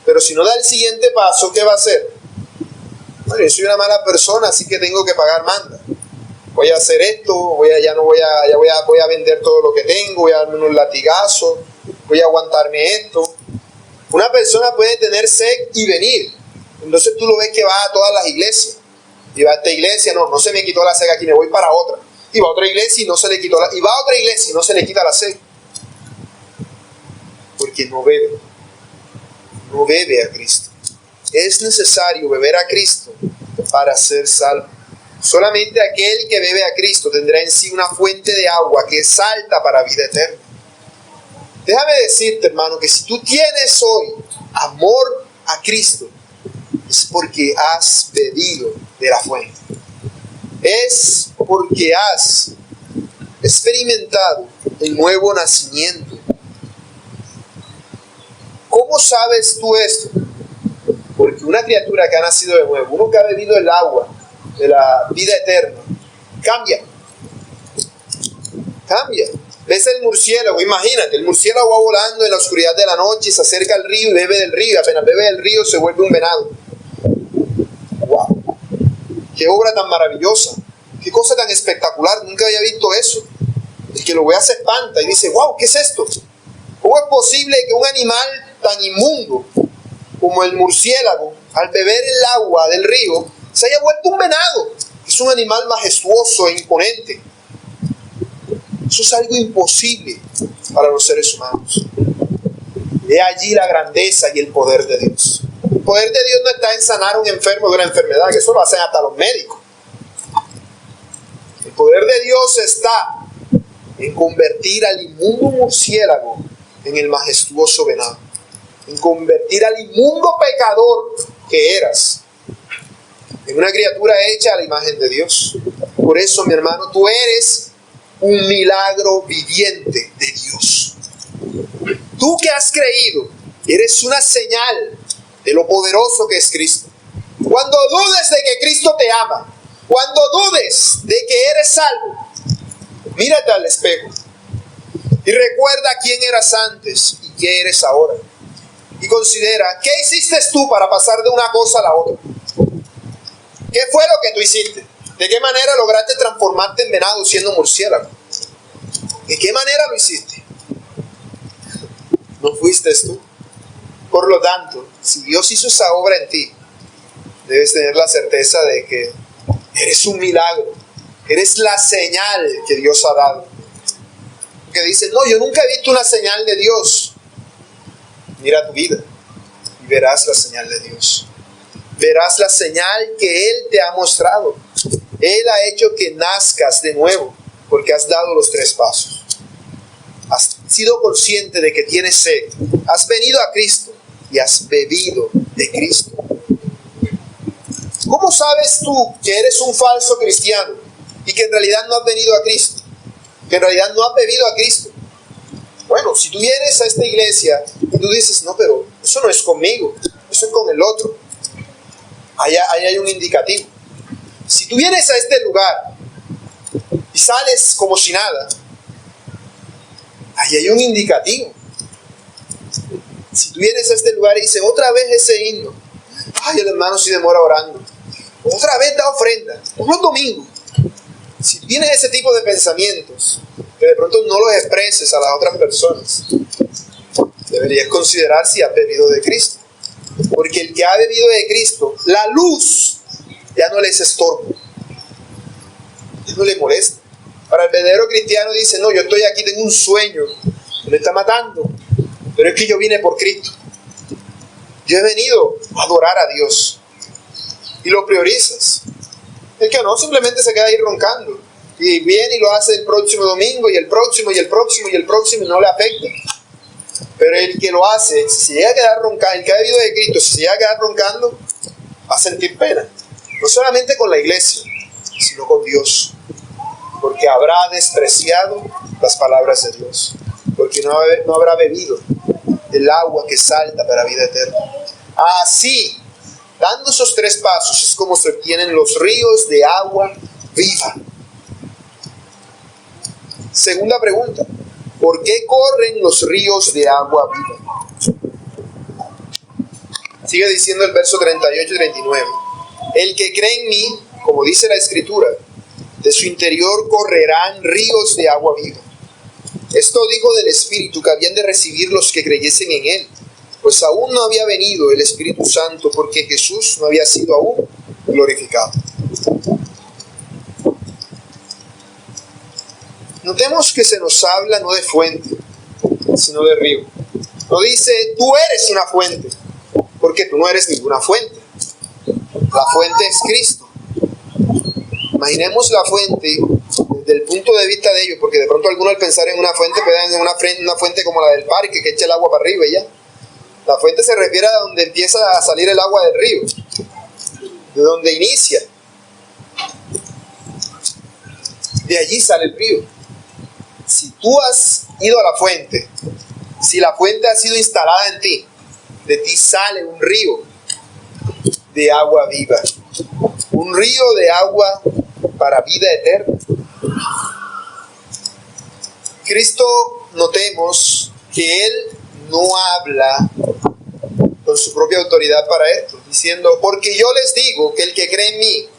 Pero si no da el siguiente paso, ¿qué va a hacer? Bueno, yo soy una mala persona, así que tengo que pagar manda. Voy a hacer esto, voy a vender todo lo que tengo, voy a darme unos latigazos, voy a aguantarme esto. Una persona puede tener sed y venir. Entonces tú lo ves que va a todas las iglesias. Y va a esta iglesia, no se me quitó la sed aquí, me voy para otra. Y va a otra iglesia y no se le quitó y va a otra iglesia y no se le quita la sed. Porque no bebe. No bebe a Cristo. Es necesario beber a Cristo para ser salvo. Solamente aquel que bebe a Cristo tendrá en sí una fuente de agua que salta para vida eterna. Déjame decirte, hermano, que si tú tienes hoy amor a Cristo, es porque has bebido de la fuente. Es porque has experimentado el nuevo nacimiento. ¿Cómo sabes tú esto? Porque una criatura que ha nacido de nuevo, uno que ha bebido el agua de la vida eterna, cambia. Ves el murciélago, imagínate, el murciélago va volando en la oscuridad de la noche y se acerca al río y bebe del río. Apenas bebe del río se vuelve un venado. ¡Wow! ¡Qué obra tan maravillosa! ¡Qué cosa tan espectacular! Nunca había visto eso. El que lo vea se espanta y dice, ¡wow! ¿Qué es esto? ¿Cómo es posible que un animal tan inmundo como el murciélago, al beber el agua del río, se haya vuelto un venado? Es un animal majestuoso e imponente. Eso es algo imposible para los seres humanos. He allí la grandeza y el poder de Dios. El poder de Dios no está en sanar a un enfermo de una enfermedad, que eso lo hacen hasta los médicos. El poder de Dios está en convertir al inmundo murciélago en el majestuoso venado. En convertir al inmundo pecador que eras en una criatura hecha a la imagen de Dios. Por eso, mi hermano, tú eres un milagro viviente de Dios. Tú que has creído, eres una señal de lo poderoso que es Cristo. Cuando dudes de que Cristo te ama, cuando dudes de que eres salvo, mírate al espejo y recuerda quién eras antes y quién eres ahora. Y considera, ¿qué hiciste tú para pasar de una cosa a la otra? ¿Qué fue lo que tú hiciste? ¿De qué manera lograste transformarte en venado siendo murciélago? ¿De qué manera lo hiciste? No fuiste tú. Por lo tanto, si Dios hizo esa obra en ti, debes tener la certeza de que eres un milagro. Eres la señal que Dios ha dado. Que dice, no, yo nunca he visto una señal de Dios. Mira tu vida y verás la señal de Dios. Verás la señal que Él te ha mostrado. Él ha hecho que nazcas de nuevo porque has dado los 3 pasos. Hasta sido consciente de que tienes sed, has venido a Cristo y has bebido de Cristo. ¿Cómo sabes tú que eres un falso cristiano y que en realidad no has venido a Cristo? Que en realidad no has bebido a Cristo. Bueno, si tú vienes a esta iglesia y tú dices, no, pero eso no es conmigo, eso es con el otro. Ahí hay un indicativo. Si tú vienes a este lugar y sales como si nada, ahí hay un indicativo. Si tú vienes a este lugar y dices, otra vez ese himno, ay, el hermano sí demora orando, otra vez da ofrenda, todos los domingos. Si tienes ese tipo de pensamientos, que de pronto no los expreses a las otras personas, deberías considerar si has bebido de Cristo. Porque el que ha bebido de Cristo, la luz ya no le es estorbo, ya no le molesta. Para el verdadero cristiano dice, no, yo estoy aquí, tengo un sueño, me está matando, pero es que yo vine por Cristo. Yo he venido a adorar a Dios. Y lo priorizas. El que no, simplemente se queda ahí roncando. Y viene y lo hace el próximo domingo, y el próximo, y el próximo, y el próximo, y no le afecta. Pero el que lo hace, si se llega a quedar roncando, el que ha vivido de Cristo, si se llega a quedar roncando, va a sentir pena. No solamente con la iglesia, sino con Dios. Porque habrá despreciado las palabras de Dios. Porque no habrá bebido del agua que salta para vida eterna. Así, dando esos 3 pasos, es como se obtienen los ríos de agua viva. Segunda pregunta. ¿Por qué corren los ríos de agua viva? Sigue diciendo el verso 38 y 39. El que cree en mí, como dice la Escritura, de su interior correrán ríos de agua viva. Esto dijo del Espíritu que habían de recibir los que creyesen en él, pues aún no había venido el Espíritu Santo porque Jesús no había sido aún glorificado. Notemos que se nos habla no de fuente, sino de río. No dice, tú eres una fuente, porque tú no eres ninguna fuente. La fuente es Cristo. Imaginemos la fuente desde el punto de vista de ellos, porque de pronto algunos al pensar en una fuente pueden en una fuente como la del parque, que echa el agua para arriba y ya. La fuente se refiere a donde empieza a salir el agua del río, de donde inicia. De allí sale el río. Si tú has ido a la fuente, si la fuente ha sido instalada en ti, de ti sale un río de agua viva. Un río de agua para vida eterna. Cristo, notemos que Él no habla con su propia autoridad para esto, diciendo, porque yo les digo que el que cree en mí,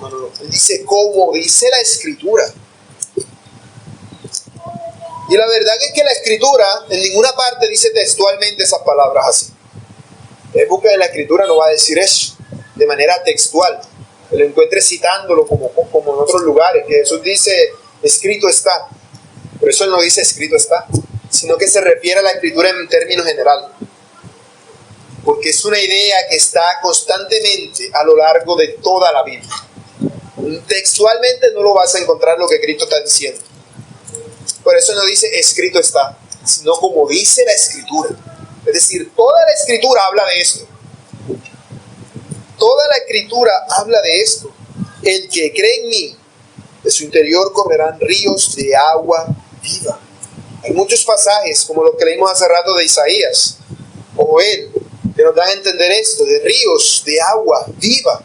no. Él dice, como dice la Escritura. Y la verdad es que la Escritura en ninguna parte dice textualmente esas palabras así. En busca de la Escritura no va a decir eso de manera textual. Que lo encuentre citándolo como en otros lugares, que Jesús dice, escrito está. Por eso Él no dice escrito está, sino que se refiere a la Escritura en términos generales. Porque es una idea que está constantemente a lo largo de toda la Biblia. Textualmente no lo vas a encontrar lo que Cristo está diciendo. Por eso no dice escrito está, sino como dice la Escritura. Es decir, toda la Escritura habla de esto. Toda la Escritura habla de esto. El que cree en mí, de su interior correrán ríos de agua viva. Hay muchos pasajes, como los que leímos hace rato de Isaías o Joel, que nos dan a entender esto, de ríos de agua viva.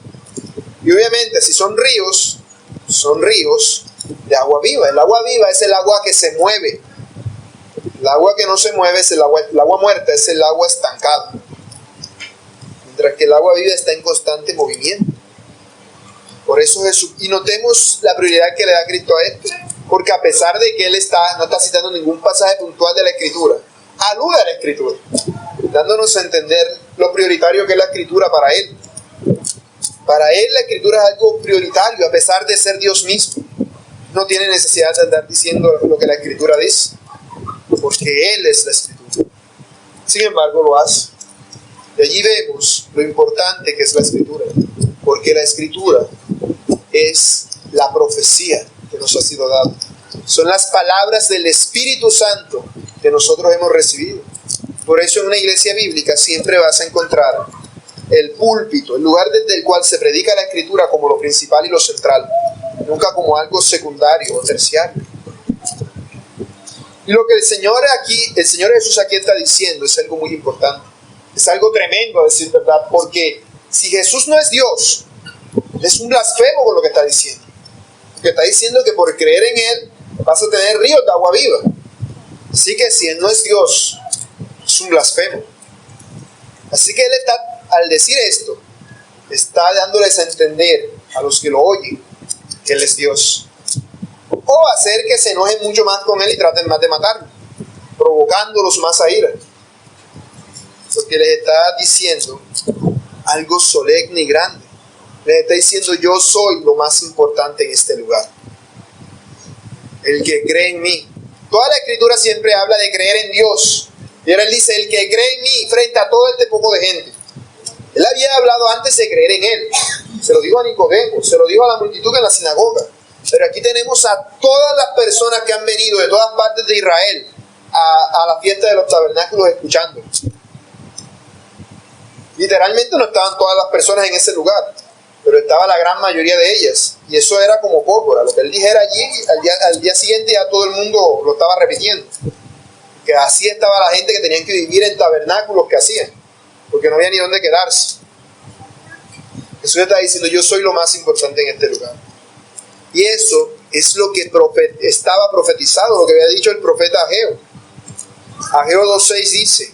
Y obviamente, si son ríos de agua viva. El agua viva es el agua que se mueve. El agua que no se mueve es el agua muerta, es el agua estancada. Mientras que el agua viva está en constante movimiento. Por eso Jesús, y notemos la prioridad que le da Cristo a esto, porque a pesar de que Él no está citando ningún pasaje puntual de la Escritura, alude a la Escritura, dándonos a entender lo prioritario que es la Escritura para Él. Para Él la Escritura es algo prioritario, a pesar de ser Dios mismo. No tiene necesidad de andar diciendo lo que la Escritura dice, porque Él es la Escritura. Sin embargo, lo hace. De allí vemos lo importante que es la Escritura, porque la Escritura es la profecía que nos ha sido dada. Son las palabras del Espíritu Santo que que nosotros hemos recibido. Por eso en una iglesia bíblica siempre vas a encontrar el púlpito, el lugar desde el cual se predica la Escritura como lo principal y lo central, nunca como algo secundario o terciario. Y lo que el Señor Jesús aquí está diciendo es algo muy importante. Es algo tremendo, a decir verdad, porque si Jesús no es Dios, es un blasfemo con lo que está diciendo. Porque está diciendo que por creer en Él vas a tener ríos de agua viva. Así que si Él no es Dios, es un blasfemo. Así que Él está, al decir esto, está dándoles a entender a los que lo oyen que Él es Dios. O hacer que se enojen mucho más con Él y traten más de matarlo, provocándolos más a ira. Porque les está diciendo algo solemne y grande. Les está diciendo: yo soy lo más importante en este lugar. El que cree en mí. Toda la Escritura siempre habla de creer en Dios. Y ahora Él dice: el que cree en mí, frente a todo este poco de gente. Él había hablado antes de creer en Él. Se lo dijo a Nicodemo, se lo dijo a la multitud en la sinagoga. Pero aquí tenemos a todas las personas que han venido de todas partes de Israel a la fiesta de los tabernáculos escuchando. Literalmente no estaban todas las personas en ese lugar, pero estaba la gran mayoría de ellas. Y eso era como pólvora. Lo que Él dijera allí, al día siguiente ya todo el mundo lo estaba repitiendo. Que así estaba la gente que tenían que vivir en tabernáculos que hacían, porque no había ni dónde quedarse. Jesús está diciendo: yo soy lo más importante en este lugar. Y eso es lo que estaba profetizado, lo que había dicho el profeta Ageo. Ageo 2:6 dice: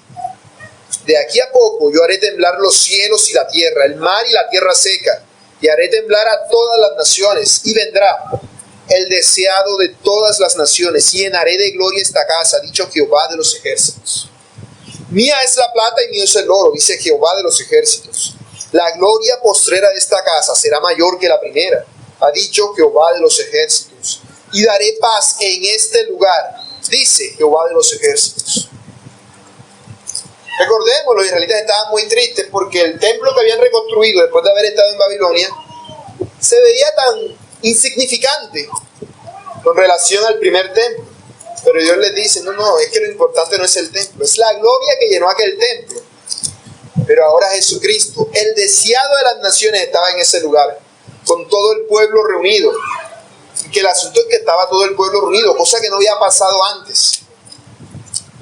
de aquí a poco yo haré temblar los cielos y la tierra, el mar y la tierra seca, y haré temblar a todas las naciones, y vendrá el deseado de todas las naciones, y llenaré de gloria esta casa, ha dicho Jehová de los ejércitos. Mía es la plata y mío es el oro, dice Jehová de los ejércitos. La gloria postrera de esta casa será mayor que la primera, ha dicho Jehová de los ejércitos. Y daré paz en este lugar, dice Jehová de los ejércitos. Recordemos, los israelitas estaban muy tristes porque el templo que habían reconstruido después de haber estado en Babilonia se veía tan insignificante con relación al primer templo. Pero Dios les dice: no, es que lo importante no es el templo, es la gloria que llenó aquel templo. Pero ahora Jesucristo, el deseado de las naciones, estaba en ese lugar, con todo el pueblo reunido. Y que el asunto es que estaba todo el pueblo reunido, cosa que no había pasado antes.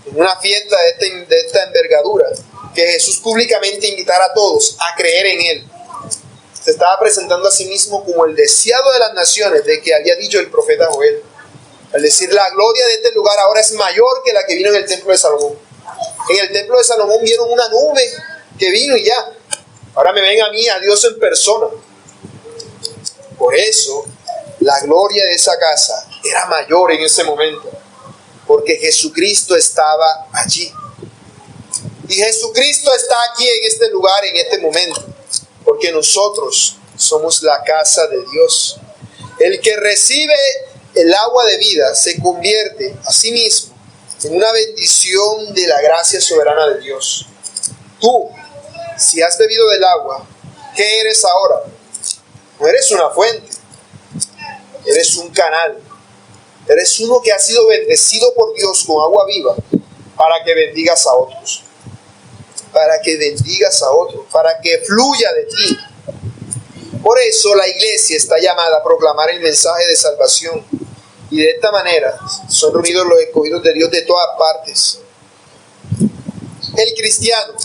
En una fiesta de esta envergadura, que Jesús públicamente invitara a todos a creer en Él. Se estaba presentando a sí mismo como el deseado de las naciones, de que había dicho el profeta Joel. Al decir: la gloria de este lugar ahora es mayor que la que vino en el templo de Salomón. En el templo de Salomón vieron una nube que vino y ya. Ahora me ven a mí, a Dios en persona. Por eso, la gloria de esa casa era mayor en ese momento, porque Jesucristo estaba allí. Y Jesucristo está aquí en este lugar, en este momento, porque nosotros somos la casa de Dios. El que recibe el agua de vida se convierte a sí mismo en una bendición de la gracia soberana de Dios. Tú, si has bebido del agua, ¿qué eres ahora? No eres una fuente, eres un canal. Eres uno que ha sido bendecido por Dios con agua viva para que bendigas a otros. Para que bendigas a otros, para que fluya de ti. Por eso la iglesia está llamada a proclamar el mensaje de salvación. Y de esta manera son reunidos los escogidos de Dios de todas partes. El cristiano,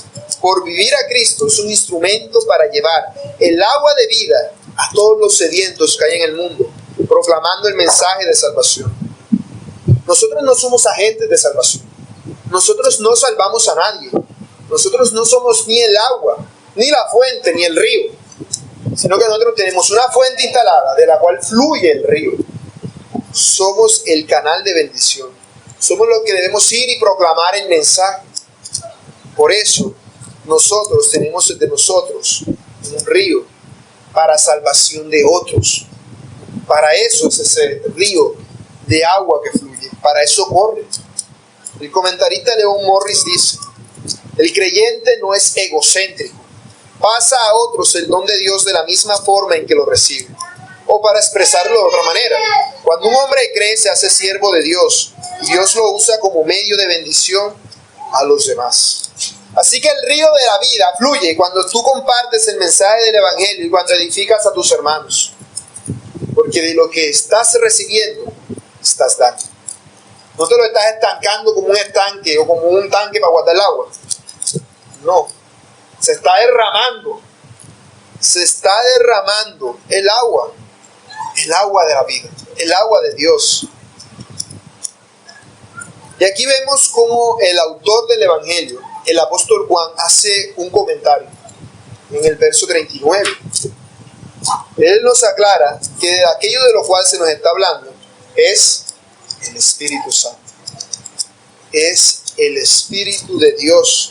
por vivir a Cristo, es un instrumento para llevar el agua de vida a todos los sedientos que hay en el mundo, proclamando el mensaje de salvación. Nosotros no somos agentes de salvación. Nosotros no salvamos a nadie. Nosotros no somos ni el agua, ni la fuente, ni el río, sino que nosotros tenemos una fuente instalada de la cual fluye el río. Somos el canal de bendición. Somos los que debemos ir y proclamar el mensaje. Por eso, nosotros tenemos entre nosotros un río para salvación de otros. Para eso es ese río de agua que fluye. Para eso corre. El comentarista Leon Morris dice: el creyente no es egocéntrico. Pasa a otros el don de Dios de la misma forma en que lo recibe. O para expresarlo de otra manera, cuando un hombre cree se hace siervo de Dios, y Dios lo usa como medio de bendición a los demás. Así que el río de la vida fluye cuando tú compartes el mensaje del Evangelio y cuando edificas a tus hermanos. Porque de lo que estás recibiendo, estás dando. No te lo estás estancando como un estanque o como un tanque para guardar el agua. No. Se está derramando. Se está derramando el agua. El agua de la vida. El agua de Dios. Y aquí vemos cómo el autor del Evangelio, el apóstol Juan, hace un comentario en el verso 39. Él nos aclara que de aquello de lo cual se nos está hablando es el Espíritu Santo. Es el Espíritu de Dios.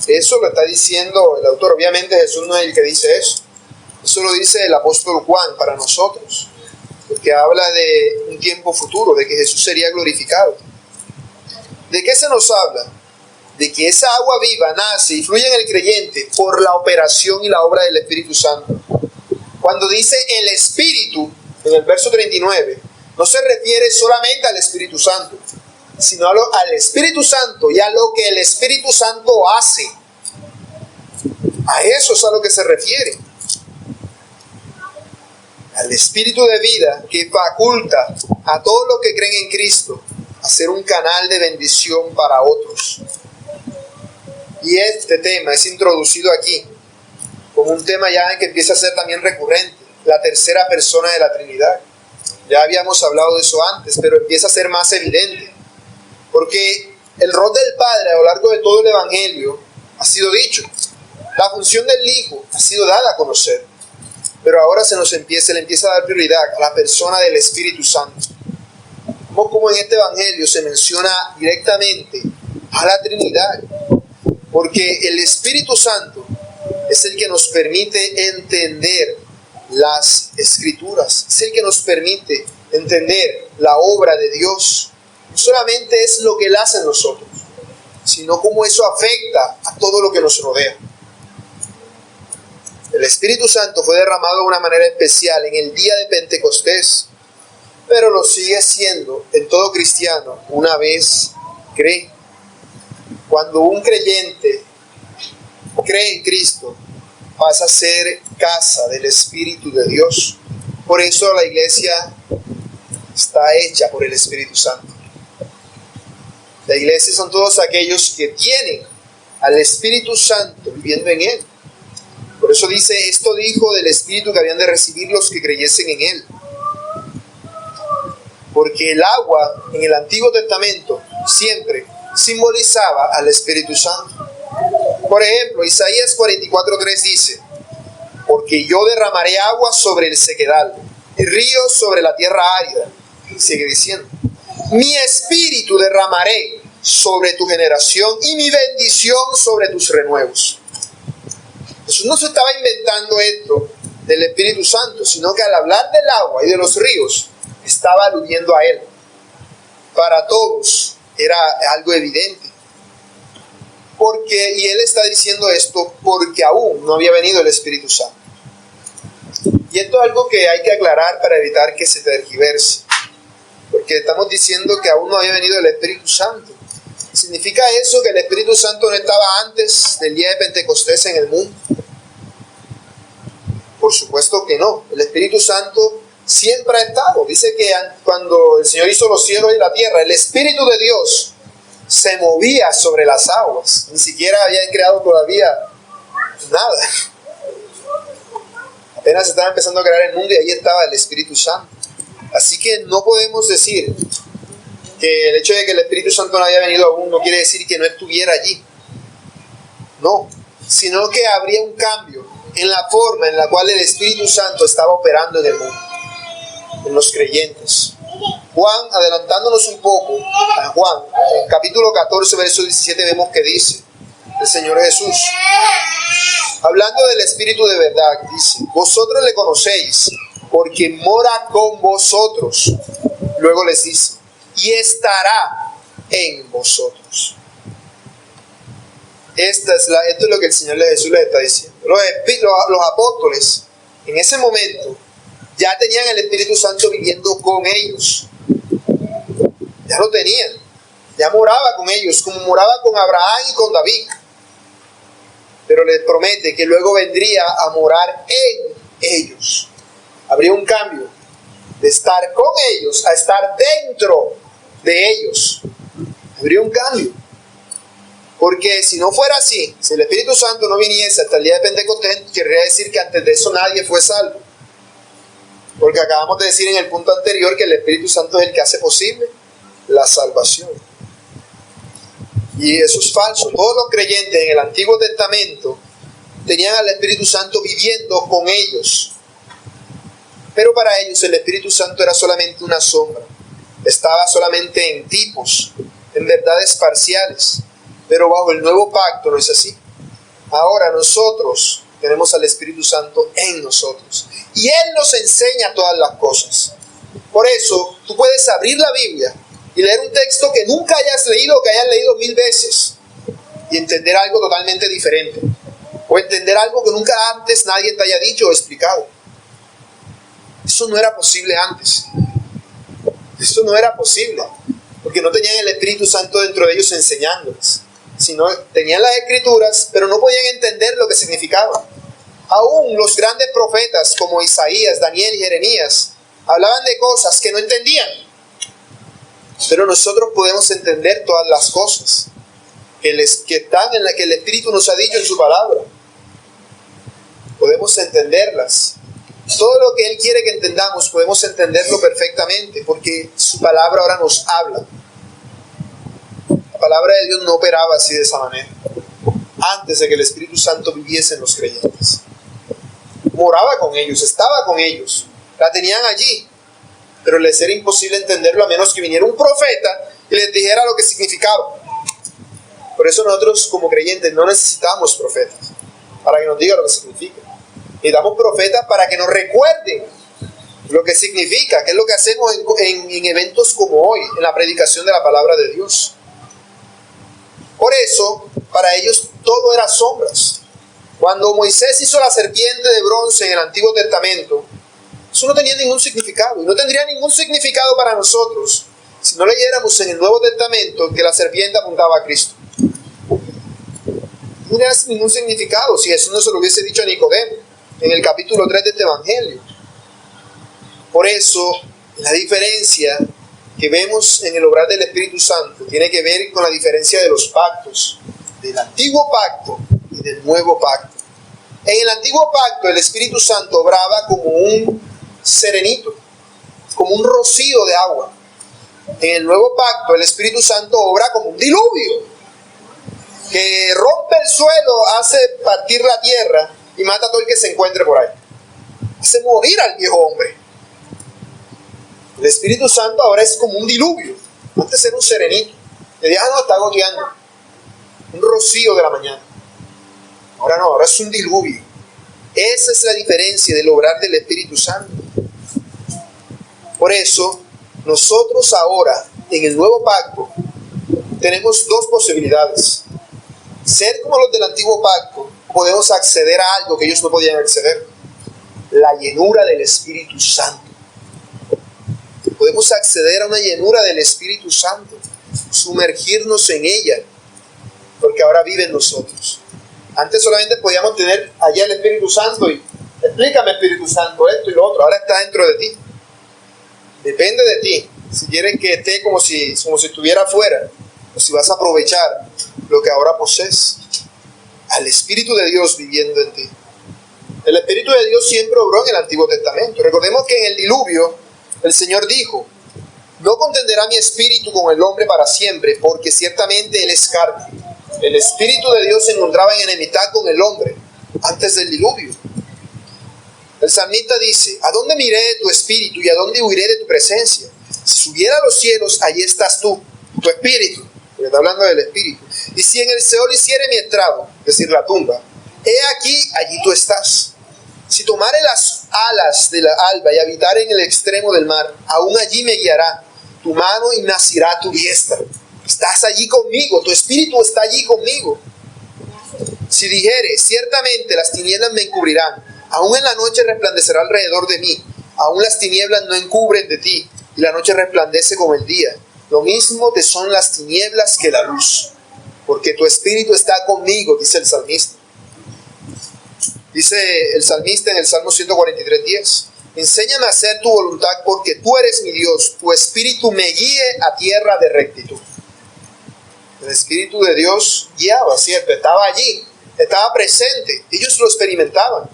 Eso lo está diciendo el autor. Obviamente Jesús no es el que dice eso. Eso lo dice el apóstol Juan para nosotros, porque habla de un tiempo futuro, de que Jesús sería glorificado. ¿De qué se nos habla? De que esa agua viva nace y fluye en el creyente por la operación y la obra del Espíritu Santo. Cuando dice el Espíritu, en el verso 39, no se refiere solamente al Espíritu Santo, sino al Espíritu Santo y a lo que el Espíritu Santo hace. A eso es a lo que se refiere. Al Espíritu de vida que faculta a todos los que creen en Cristo a ser un canal de bendición para otros. Y este tema es introducido aquí como un tema ya que empieza a ser también recurrente, la tercera persona de la Trinidad. Ya habíamos hablado de eso antes, pero empieza a ser más evidente, porque el rol del Padre a lo largo de todo el Evangelio ha sido dicho. La función del Hijo ha sido dada a conocer, pero ahora se le empieza a dar prioridad a la persona del Espíritu Santo. Como en este Evangelio se menciona directamente a la Trinidad, porque el Espíritu Santo es el que nos permite entender las Escrituras, es el que nos permite entender la obra de Dios. No solamente es lo que Él hace en nosotros, sino cómo eso afecta a todo lo que nos rodea. El Espíritu Santo fue derramado de una manera especial en el día de Pentecostés, pero lo sigue siendo en todo cristiano una vez cree. Cuando un creyente cree en Cristo, pasa a ser casa del Espíritu de Dios. Por eso la iglesia está hecha por el Espíritu Santo. La iglesia son todos aquellos que tienen al Espíritu Santo viviendo en él. Por eso dice, esto dijo del Espíritu que habían de recibir los que creyesen en él. Porque el agua en el Antiguo Testamento siempre simbolizaba al Espíritu Santo. Por ejemplo, Isaías 44:3 dice, porque yo derramaré agua sobre el sequedal y ríos sobre la tierra árida. Y sigue diciendo, mi espíritu derramaré sobre tu generación y mi bendición sobre tus renuevos. Jesús no se estaba inventando esto del Espíritu Santo, sino que al hablar del agua y de los ríos, estaba aludiendo a él. Para todos era algo evidente. Y él está diciendo esto porque aún no había venido el Espíritu Santo. Y esto es algo que hay que aclarar para evitar que se tergiverse. Porque estamos diciendo que aún no había venido el Espíritu Santo. ¿Significa eso que el Espíritu Santo no estaba antes del día de Pentecostés en el mundo? Por supuesto que no. El Espíritu Santo siempre ha estado. Dice que cuando el Señor hizo los cielos y la tierra, el Espíritu de Dios se movía sobre las aguas. Ni siquiera habían creado todavía nada. Apenas estaba empezando a crear el mundo y ahí estaba el Espíritu Santo. Así que no podemos decir que el hecho de que el Espíritu Santo no había venido aún no quiere decir que no estuviera allí. No, sino que habría un cambio en la forma en la cual el Espíritu Santo estaba operando en el mundo, en los creyentes. Juan, adelantándonos un poco a Juan, en capítulo 14, verso 17, vemos que dice el Señor Jesús, hablando del Espíritu de verdad, dice, vosotros le conocéis, porque mora con vosotros. Luego les dice, y estará en vosotros. Esto es lo que el Señor Jesús les está diciendo. Los apóstoles, en ese momento, ya tenían el Espíritu Santo viviendo con ellos. Ya lo tenían. Ya moraba con ellos, como moraba con Abraham y con David. Pero les promete que luego vendría a morar en ellos. Habría un cambio de estar con ellos a estar dentro de ellos. Habría un cambio. Porque si no fuera así, si el Espíritu Santo no viniese hasta el día de Pentecostés, querría decir que antes de eso nadie fue salvo. Porque acabamos de decir en el punto anterior que el Espíritu Santo es el que hace posible la salvación. Y eso es falso. Todos los creyentes en el Antiguo Testamento tenían al Espíritu Santo viviendo con ellos. Pero para ellos el Espíritu Santo era solamente una sombra. Estaba solamente en tipos, en verdades parciales. Pero bajo el nuevo pacto no es así. Ahora nosotros tenemos al Espíritu Santo en nosotros. Y Él nos enseña todas las cosas. Por eso tú puedes abrir la Biblia y leer un texto que nunca hayas leído o que hayas leído 1000 veces y entender algo totalmente diferente. O entender algo que nunca antes nadie te haya dicho o explicado. Eso no era posible antes. Eso no era posible. Porque no tenían el Espíritu Santo dentro de ellos enseñándoles. Sino tenían las Escrituras, pero no podían entender lo que significaba. Aún los grandes profetas como Isaías, Daniel y Jeremías hablaban de cosas que no entendían. Pero nosotros podemos entender todas las cosas que están en la que el Espíritu nos ha dicho en su palabra. Podemos entenderlas. Todo lo que Él quiere que entendamos podemos entenderlo perfectamente porque su palabra ahora nos habla. La palabra de Dios no operaba así de esa manera antes de que el Espíritu Santo viviese en los creyentes. Moraba con ellos, estaba con ellos, la tenían allí, pero les era imposible entenderlo a menos que viniera un profeta y les dijera lo que significaba. Por eso nosotros como creyentes no necesitamos profetas para que nos digan lo que significa. Necesitamos profetas para que nos recuerden lo que significa, que es lo que hacemos en eventos como hoy, en la predicación de la palabra de Dios. Por eso, para ellos todo era sombras. Cuando Moisés hizo la serpiente de bronce en el Antiguo Testamento, eso no tenía ningún significado, y no tendría ningún significado para nosotros si no leyéramos en el Nuevo Testamento que la serpiente apuntaba a Cristo. No tenía ningún significado si Jesús no se lo hubiese dicho a Nicodemo en el capítulo 3 de este Evangelio. Por eso, la diferencia que vemos en el obrar del Espíritu Santo tiene que ver con la diferencia de los pactos, del antiguo pacto y del nuevo pacto. En el antiguo pacto el Espíritu Santo obraba como un serenito, como un rocío de agua. En el nuevo pacto el Espíritu Santo obra como un diluvio, que rompe el suelo, hace partir la tierra y mata a todo el que se encuentre por ahí. Hace morir al viejo hombre. El Espíritu Santo ahora es como un diluvio. Antes era un serenito. Le dije, no, está goteando. Un rocío de la mañana. Ahora no, ahora es un diluvio. Esa es la diferencia del obrar del Espíritu Santo. Por eso, nosotros ahora, en el nuevo pacto, tenemos dos posibilidades. Ser como los del antiguo pacto, podemos acceder a algo que ellos no podían acceder. La llenura del Espíritu Santo. Podemos acceder a una llenura del Espíritu Santo, sumergirnos en ella, porque ahora vive en nosotros. Antes solamente podíamos tener allá el Espíritu Santo y explícame, Espíritu Santo, esto y lo otro. Ahora está dentro de ti. Depende de ti. Si quieres que esté como si estuviera afuera, o si vas a aprovechar lo que ahora posees. Al Espíritu de Dios viviendo en ti. El Espíritu de Dios siempre obró en el Antiguo Testamento. Recordemos que en el diluvio el Señor dijo, no contenderá mi espíritu con el hombre para siempre, porque ciertamente él es carne. El Espíritu de Dios se encontraba en enemistad con el hombre antes del diluvio. El salmista dice, ¿a dónde miré de tu espíritu y a dónde huiré de tu presencia? Si subiera a los cielos, allí estás tú, tu espíritu, porque está hablando del espíritu. Y si en el Seol hiciere mi estrado, es decir, la tumba, he aquí, allí tú estás. Si tomare las alas de la alba y habitare en el extremo del mar, aún allí me guiará tu mano y nacirá tu diestra. Estás allí conmigo, tu espíritu está allí conmigo. Si dijere, ciertamente las tinieblas me encubrirán, aún en la noche resplandecerá alrededor de mí, aún las tinieblas no encubren de ti, y la noche resplandece como el día. Lo mismo te son las tinieblas que la luz, porque tu espíritu está conmigo, dice el salmista. Dice el salmista en el Salmo 143:10. Enséñame a hacer tu voluntad porque tú eres mi Dios. Tu espíritu me guíe a tierra de rectitud. El espíritu de Dios guiaba, ¿cierto? Estaba allí, estaba presente. Ellos lo experimentaban.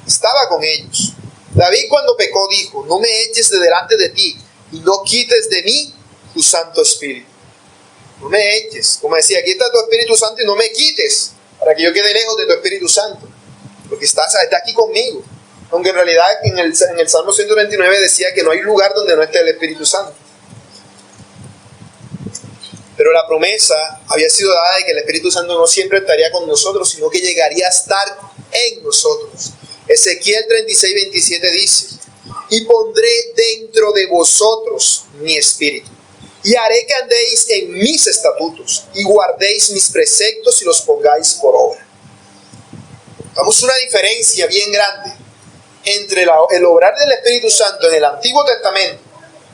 Estaba con ellos. David cuando pecó dijo, no me eches de delante de ti y no quites de mí tu Santo Espíritu. No me eches. Como decía, aquí está tu Espíritu Santo y no me quites para que yo quede lejos de tu Espíritu Santo. Porque está aquí conmigo. Aunque en realidad en el Salmo 129 decía que no hay lugar donde no esté el Espíritu Santo. Pero la promesa había sido dada de que el Espíritu Santo no siempre estaría con nosotros, sino que llegaría a estar en nosotros. Ezequiel 36:27 dice, y pondré dentro de vosotros mi espíritu, y haré que andéis en mis estatutos, y guardéis mis preceptos y los pongáis por obra. Vamos a una diferencia bien grande entre el obrar del Espíritu Santo en el Antiguo Testamento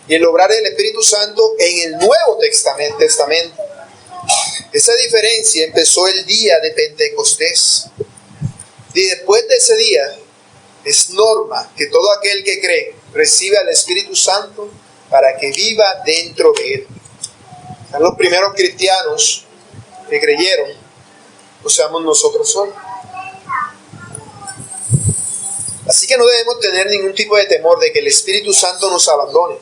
y el obrar del Espíritu Santo en el Nuevo Testamento. Esa diferencia empezó el día de Pentecostés. Y después de ese día, es norma que todo aquel que cree reciba el Espíritu Santo para que viva dentro de él. Están los primeros cristianos que creyeron, o seamos nosotros hoy. Así que no debemos tener ningún tipo de temor de que el Espíritu Santo nos abandone,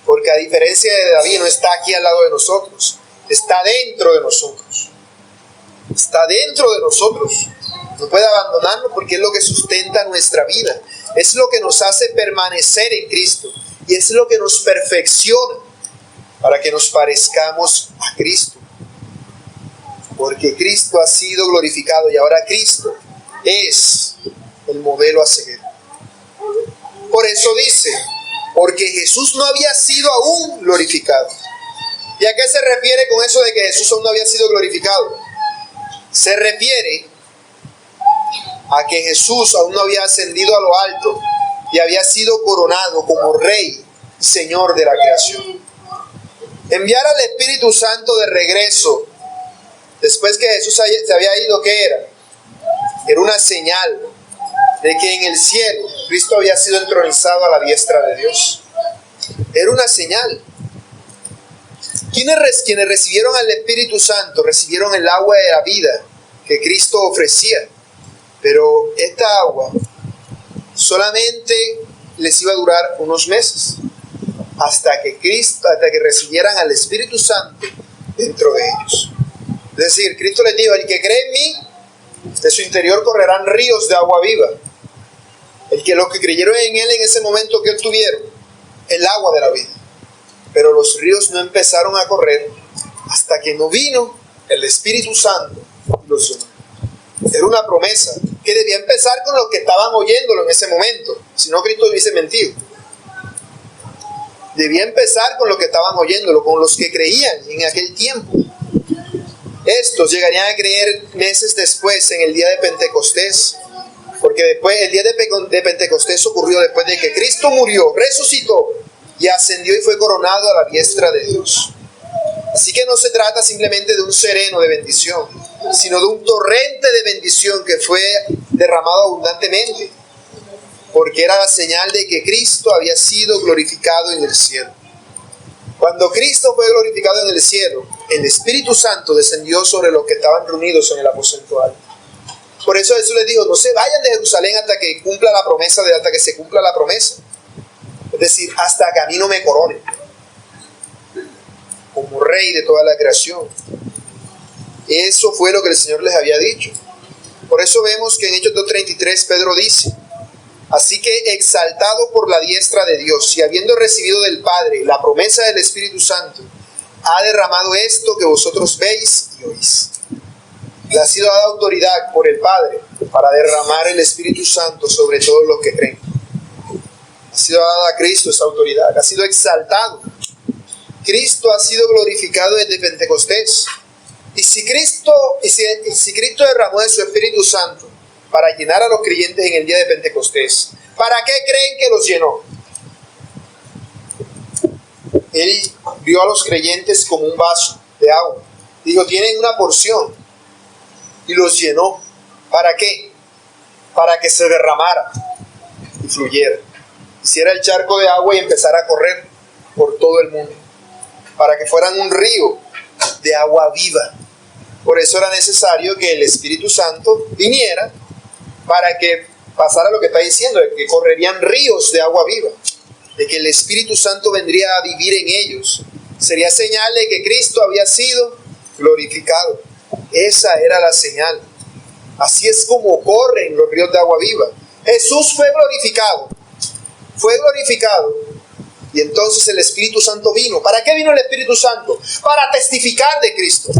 porque a diferencia de David no está aquí al lado de nosotros, está dentro de nosotros. Está dentro de nosotros. No puede abandonarnos porque es lo que sustenta nuestra vida. Es lo que nos hace permanecer en Cristo y es lo que nos perfecciona para que nos parezcamos a Cristo. Porque Cristo ha sido glorificado y ahora Cristo es el modelo a seguir. Por eso dice, porque Jesús no había sido aún glorificado. ¿Y a qué se refiere con eso de que Jesús aún no había sido glorificado? Se refiere a que Jesús aún no había ascendido a lo alto y había sido coronado como Rey y Señor de la creación. Enviar al Espíritu Santo de regreso después que Jesús se había ido, ¿qué era? Era una señal de que en el cielo Cristo había sido entronizado a la diestra de Dios. Era una señal. Quienes recibieron al Espíritu Santo recibieron el agua de la vida que Cristo ofrecía. Pero esta agua solamente les iba a durar unos meses hasta que recibieran al Espíritu Santo dentro de ellos. Es decir, Cristo les dijo, el que cree en mí, de su interior correrán ríos de agua viva. Los que creyeron en él en ese momento que obtuvieron el agua de la vida. Pero los ríos no empezaron a correr hasta que no vino el Espíritu Santo y los llenó. Era una promesa que debía empezar con los que estaban oyéndolo en ese momento. Si no, Cristo hubiese mentido. Debía empezar con los que estaban oyéndolo, con los que creían en aquel tiempo. Estos llegarían a creer meses después, en el día de Pentecostés. Porque después, el día de Pentecostés ocurrió después de que Cristo murió, resucitó y ascendió y fue coronado a la diestra de Dios. Así que no se trata simplemente de un sereno de bendición, sino de un torrente de bendición que fue derramado abundantemente, porque era la señal de que Cristo había sido glorificado en el cielo. Cuando Cristo fue glorificado en el cielo, el Espíritu Santo descendió sobre los que estaban reunidos en el aposento alto. Por eso Jesús les dijo, no se vayan de Jerusalén hasta que se cumpla la promesa. Es decir, hasta que a mí no me coronen como Rey de toda la creación. Eso fue lo que el Señor les había dicho. Por eso vemos que en Hechos 2:33 Pedro dice, así que exaltado por la diestra de Dios y habiendo recibido del Padre la promesa del Espíritu Santo, ha derramado esto que vosotros veis y oís. Le ha sido dada autoridad por el Padre para derramar el Espíritu Santo sobre todos los que creen. Ha sido dada a Cristo esa autoridad, ha sido exaltado. Cristo ha sido glorificado desde Pentecostés. Y si Cristo derramó de su Espíritu Santo para llenar a los creyentes en el día de Pentecostés, ¿para qué creen que los llenó? Él vio a los creyentes como un vaso de agua. Dijo, tienen una porción. Y los llenó. ¿Para qué? Para que se derramara y fluyera. Hiciera el charco de agua y empezara a correr por todo el mundo. Para que fueran un río de agua viva. Por eso era necesario que el Espíritu Santo viniera para que pasara lo que está diciendo, de que correrían ríos de agua viva, de que el Espíritu Santo vendría a vivir en ellos. Sería señal de que Cristo había sido glorificado. Esa era la señal. Así es como corren los ríos de agua viva. Jesús fue glorificado. Fue glorificado. Y entonces el Espíritu Santo vino. ¿Para qué vino el Espíritu Santo? Para testificar de Cristo.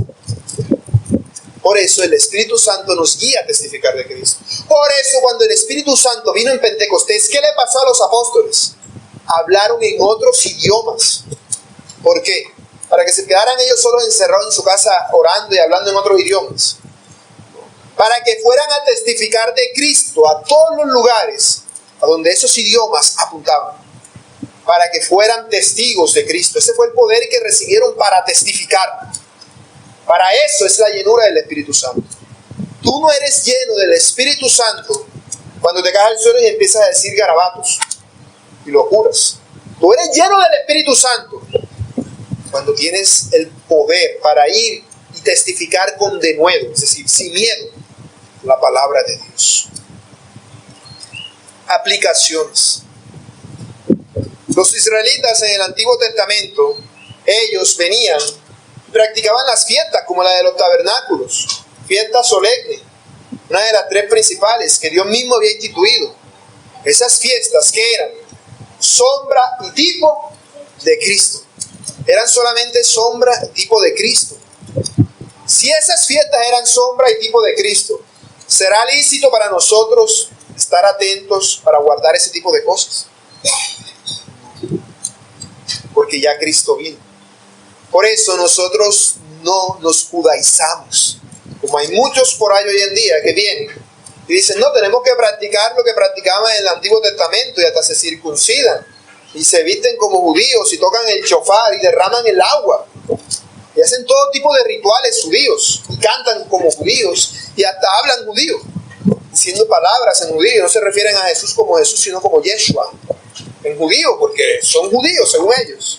Por eso el Espíritu Santo nos guía a testificar de Cristo. Por eso cuando el Espíritu Santo vino en Pentecostés, ¿qué le pasó a los apóstoles? Hablaron en otros idiomas. ¿Por qué? Para que se quedaran ellos solos encerrados en su casa orando y hablando en otros idiomas. Para que fueran a testificar de Cristo a todos los lugares a donde esos idiomas apuntaban. Para que fueran testigos de Cristo. Ese fue el poder que recibieron para testificar. Para eso es la llenura del Espíritu Santo. Tú no eres lleno del Espíritu Santo cuando te caes al suelo y empiezas a decir garabatos y locuras. Tú eres lleno del Espíritu Santo cuando tienes el poder para ir y testificar con denuedo, es decir, sin miedo, la palabra de Dios. Aplicaciones. Los israelitas en el Antiguo Testamento, ellos venían y practicaban las fiestas como la de los tabernáculos, fiesta solemne, una de las tres principales que Dios mismo había instituido. Esas fiestas que eran sombra y tipo de Cristo. Eran solamente sombra y tipo de Cristo. Si esas fiestas eran sombra y tipo de Cristo, ¿será lícito para nosotros estar atentos para guardar ese tipo de cosas? Porque ya Cristo vino. Por eso nosotros no nos judaizamos. Como hay muchos por ahí hoy en día que vienen y dicen, no, tenemos que practicar lo que practicaban en el Antiguo Testamento y hasta se circuncidan y se visten como judíos y tocan el shofar y derraman el agua y hacen todo tipo de rituales judíos y cantan como judíos y hasta hablan judío, diciendo palabras en judío. No se refieren a Jesús como Jesús, sino como Yeshua en judío, porque son judíos según ellos.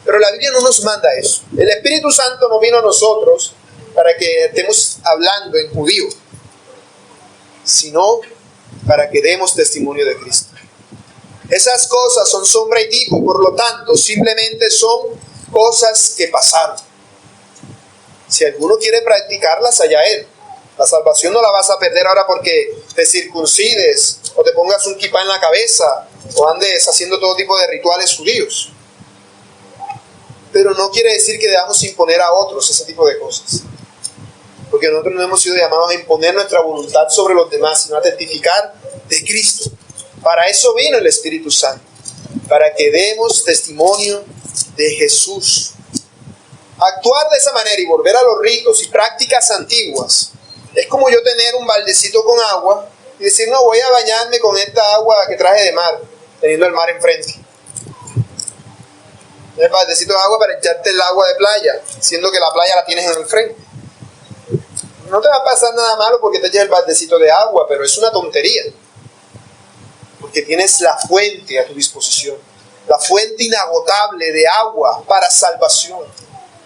Pero la Biblia no nos manda eso. El Espíritu Santo no vino a nosotros para que estemos hablando en judío, sino para que demos testimonio de Cristo. Esas cosas son sombra y tipo, por lo tanto, simplemente son cosas que pasaron. Si alguno quiere practicarlas, allá él. La salvación no la vas a perder ahora porque te circuncides, o te pongas un kipá en la cabeza, o andes haciendo todo tipo de rituales judíos. Pero no quiere decir que debamos imponer a otros ese tipo de cosas. Porque nosotros no hemos sido llamados a imponer nuestra voluntad sobre los demás, sino a testificar de Cristo. Para eso vino el Espíritu Santo, para que demos testimonio de Jesús. Actuar de esa manera y volver a los ritos y prácticas antiguas es como yo tener un baldecito con agua y decir, no, voy a bañarme con esta agua que traje de mar, teniendo el mar enfrente. El baldecito de agua para echarte el agua de playa, siendo que la playa la tienes en el frente. No te va a pasar nada malo porque te eches el baldecito de agua, pero es una tontería. Porque tienes la fuente a tu disposición, la fuente inagotable de agua para salvación,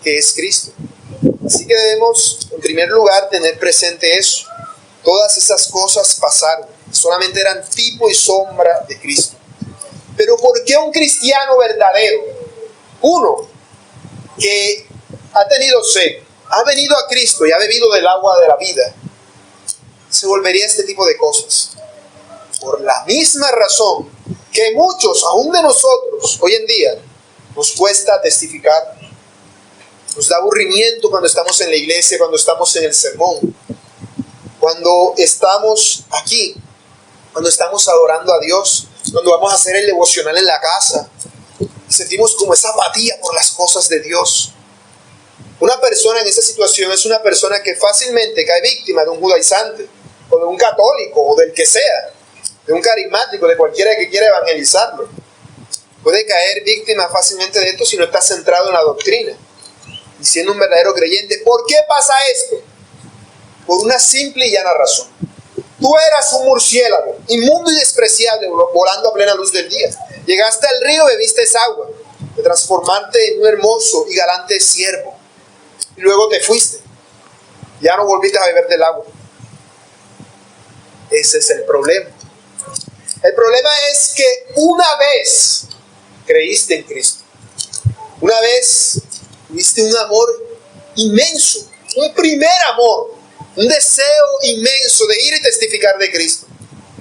que es Cristo. Así que debemos, en primer lugar, tener presente eso. Todas esas cosas pasaron, solamente eran tipo y sombra de Cristo. Pero ¿por qué un cristiano verdadero, uno que ha tenido sed, ha venido a Cristo y ha bebido del agua de la vida, se volvería a este tipo de cosas? Por la misma razón que muchos, aún de nosotros, hoy en día, nos cuesta testificar. Nos da aburrimiento cuando estamos en la iglesia, cuando estamos en el sermón, cuando estamos aquí, cuando estamos adorando a Dios, cuando vamos a hacer el devocional en la casa. Sentimos como esa apatía por las cosas de Dios. Una persona en esa situación es una persona que fácilmente cae víctima de un judaizante, o de un católico, o del que sea, de un carismático, de cualquiera que quiera evangelizarlo. puede caer víctima fácilmente de esto si no está centrado en la doctrina y siendo un verdadero creyente. ¿Por qué pasa esto? Por una simple y llana razón. Tú eras un murciélago, inmundo y despreciable, volando a plena luz del día. Llegaste al río, bebiste esa agua, te transformaste en un hermoso y galante siervo. Y luego te fuiste. Ya no volviste a beber del agua. Ese es el problema. El problema es que una vez creíste en Cristo, una vez tuviste un amor inmenso, un primer amor, un deseo inmenso de ir y testificar de Cristo.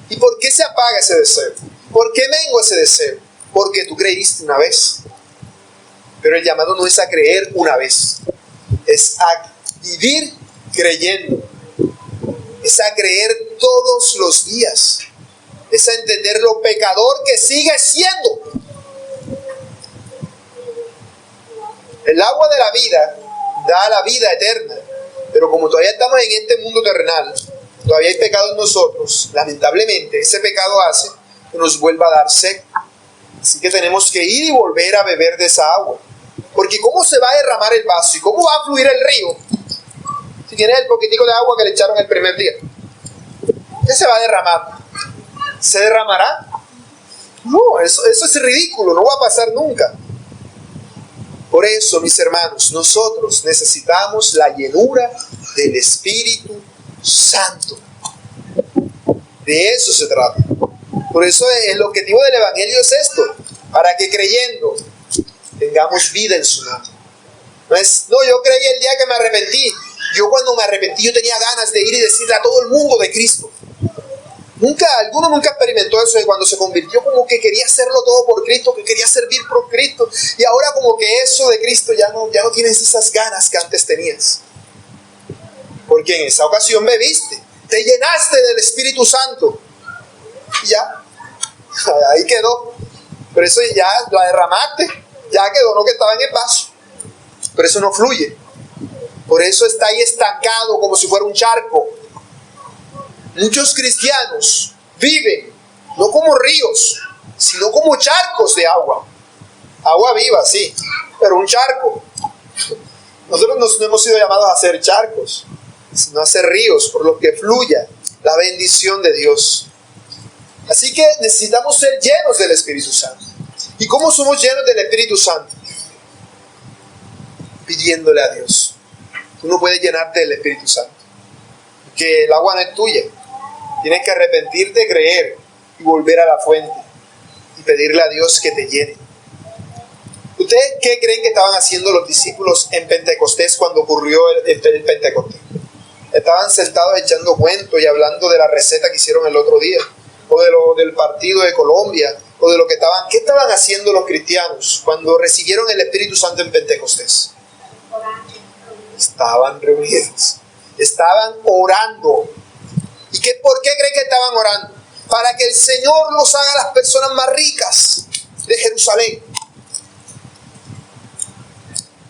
¿Y por qué se apaga ese deseo? ¿Por qué mengua ese deseo? Porque tú creíste una vez. Pero el llamado no es a creer una vez, es a vivir creyendo, es a creer todos los días, es a entender lo pecador que sigue siendo. El agua de la vida da la vida eterna, pero como todavía estamos en este mundo terrenal, todavía hay pecado en nosotros. Lamentablemente ese pecado hace que nos vuelva a dar sed. Así que tenemos que ir y volver a beber de esa agua, porque ¿cómo se va a derramar el vaso y cómo va a fluir el río si tienes el poquitico de agua que le echaron el primer día? ¿Qué se va a derramar? ¿Se derramará? No, eso es ridículo, no va a pasar nunca. Por eso, mis hermanos, nosotros necesitamos la llenura del Espíritu Santo. De eso se trata. Por eso el objetivo del Evangelio es esto, para que creyendo tengamos vida en su nombre. No, yo creí el día que me arrepentí. Yo cuando me arrepentí yo tenía ganas de ir y decirle a todo el mundo de Cristo. Alguno nunca experimentó eso de cuando se convirtió, como que quería hacerlo todo por Cristo, que quería servir por Cristo, y ahora como que eso de Cristo ya no tienes esas ganas que antes tenías. Porque en esa ocasión bebiste, te llenaste del Espíritu Santo, y ya, ahí quedó. Por eso ya la derramaste, ya quedó, no que estaba en el vaso, pero eso no fluye. Por eso está ahí estancado como si fuera un charco. Muchos cristianos viven no como ríos, sino como charcos de agua. Agua viva, sí, pero un charco. Nosotros no hemos sido llamados a ser charcos, sino a ser ríos por los que fluya la bendición de Dios. Así que necesitamos ser llenos del Espíritu Santo. ¿Y cómo somos llenos del Espíritu Santo? Pidiéndole a Dios. Tú no puedes llenarte del Espíritu Santo, porque el agua no es tuya. Tienes que arrepentirte, creer y volver a la fuente y pedirle a Dios que te llene. ¿Ustedes qué creen que estaban haciendo los discípulos en Pentecostés cuando ocurrió el Pentecostés? Estaban sentados echando cuentos y hablando de la receta que hicieron el otro día, o del partido de Colombia, o de lo que estaban. ¿Qué estaban haciendo los cristianos cuando recibieron el Espíritu Santo en Pentecostés? Estaban reunidos, estaban orando. ¿Y por qué creen que estaban orando? Para que el Señor los haga las personas más ricas de Jerusalén.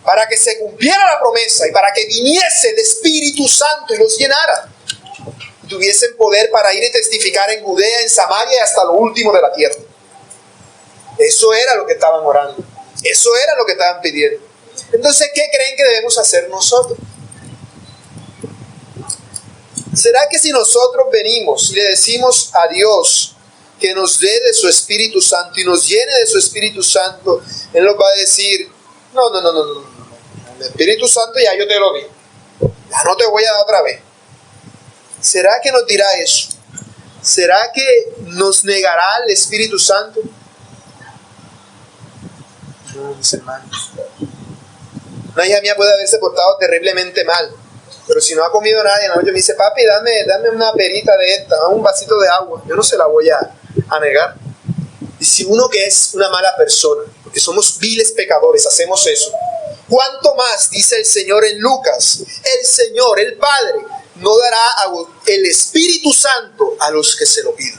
Para que se cumpliera la promesa y para que viniese el Espíritu Santo y los llenara. Y tuviesen poder para ir y testificar en Judea, en Samaria y hasta lo último de la tierra. Eso era lo que estaban orando. Eso era lo que estaban pidiendo. Entonces, ¿qué creen que debemos hacer nosotros? ¿Será que si nosotros venimos y le decimos a Dios que nos dé de su Espíritu Santo y nos llene de su Espíritu Santo, Él nos va a decir, no, el Espíritu Santo ya yo te lo di, ya no te voy a dar otra vez? ¿Será que nos dirá eso? ¿Será que nos negará el Espíritu Santo? No, mis hermanos. Una hija mía puede haberse portado terriblemente mal, pero si no ha comido nadie, en la noche me dice, papi, dame una perita de esta, dame un vasito de agua, yo no se la voy a negar. Y si uno que es una mala persona, porque somos viles pecadores, hacemos eso, ¿cuánto más, dice el Señor en Lucas, el Señor, el Padre, no dará el Espíritu Santo a los que se lo pidan?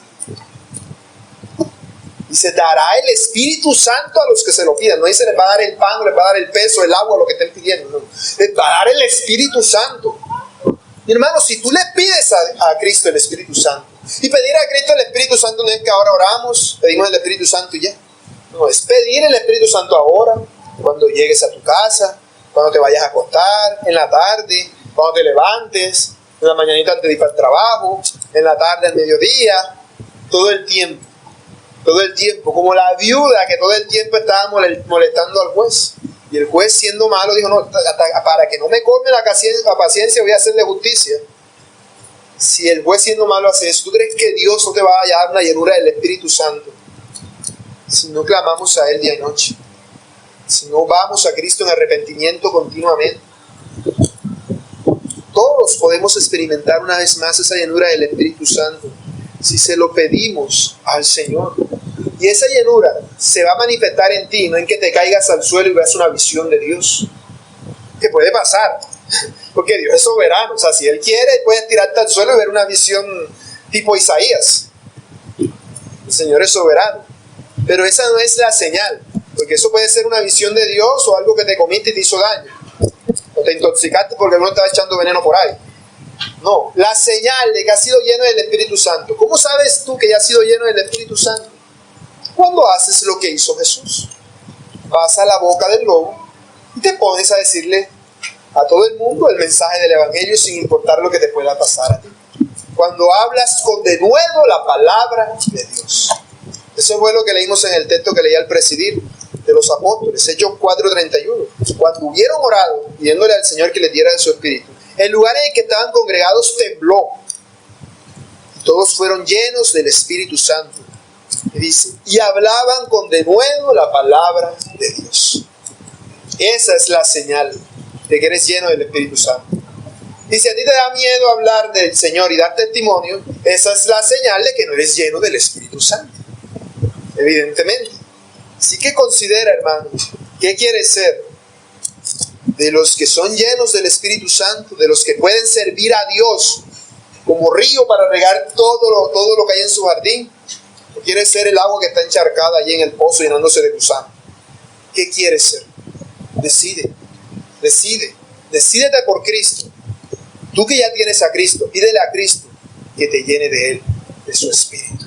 Dice, dará el Espíritu Santo a los que se lo pidan. No dice, les va a dar el pan, les va a dar el peso, el agua, lo que estén pidiendo. No. Les va a dar el Espíritu Santo. Mi hermano, si tú le pides a Cristo el Espíritu Santo, y pedir a Cristo el Espíritu Santo no es que ahora oramos, pedimos el Espíritu Santo y ya. No, es pedir el Espíritu Santo ahora, cuando llegues a tu casa, cuando te vayas a acostar, en la tarde, cuando te levantes, en la mañanita antes de ir para el trabajo, en la tarde al mediodía, todo el tiempo, como la viuda que todo el tiempo estaba molestando al juez. Y el juez, siendo malo, dijo, no, para que no me colme la paciencia voy a hacerle justicia. Si el juez, siendo malo, hace eso, ¿tú crees que Dios no te va a dar una llenura del Espíritu Santo? Si no clamamos a Él día y noche, si no vamos a Cristo en arrepentimiento continuamente, todos podemos experimentar una vez más esa llenura del Espíritu Santo si se lo pedimos al Señor. Y esa llenura se va a manifestar en ti, no en que te caigas al suelo y veas una visión de Dios, que puede pasar, porque Dios es soberano. O sea, si Él quiere, puedes tirarte al suelo y ver una visión tipo Isaías. El Señor es soberano. Pero esa no es la señal, porque eso puede ser una visión de Dios o algo que te comiste y te hizo daño, o te intoxicaste porque uno estaba echando veneno por ahí. No, la señal de que has sido lleno del Espíritu Santo. ¿Cómo sabes tú que ya has sido lleno del Espíritu Santo? Cuando haces lo que hizo Jesús. Vas a la boca del lobo y te pones a decirle a todo el mundo el mensaje del Evangelio sin importar lo que te pueda pasar a ti. Cuando hablas con de nuevo la palabra de Dios. Eso fue lo que leímos en el texto que leía al presidir de los apóstoles, Hechos 4:31. Cuando hubieron orado, pidiéndole al Señor que les diera de su espíritu, el lugar en el que estaban congregados tembló. Y todos fueron llenos del Espíritu Santo. Y dice, y hablaban con denuedo la palabra de Dios. Esa es la señal de que eres lleno del Espíritu Santo. Y si a ti te da miedo hablar del Señor y dar testimonio, esa es la señal de que no eres lleno del Espíritu Santo. Evidentemente. Así que considera, hermano, ¿qué quieres ser? De los que son llenos del Espíritu Santo, de los que pueden servir a Dios como río para regar todo lo que hay en su jardín. ¿O quieres ser el agua que está encharcada allí en el pozo llenándose de gusanos? ¿Qué quieres ser? Decídete por Cristo. Tú que ya tienes a Cristo, pídele a Cristo que te llene de Él, de su Espíritu.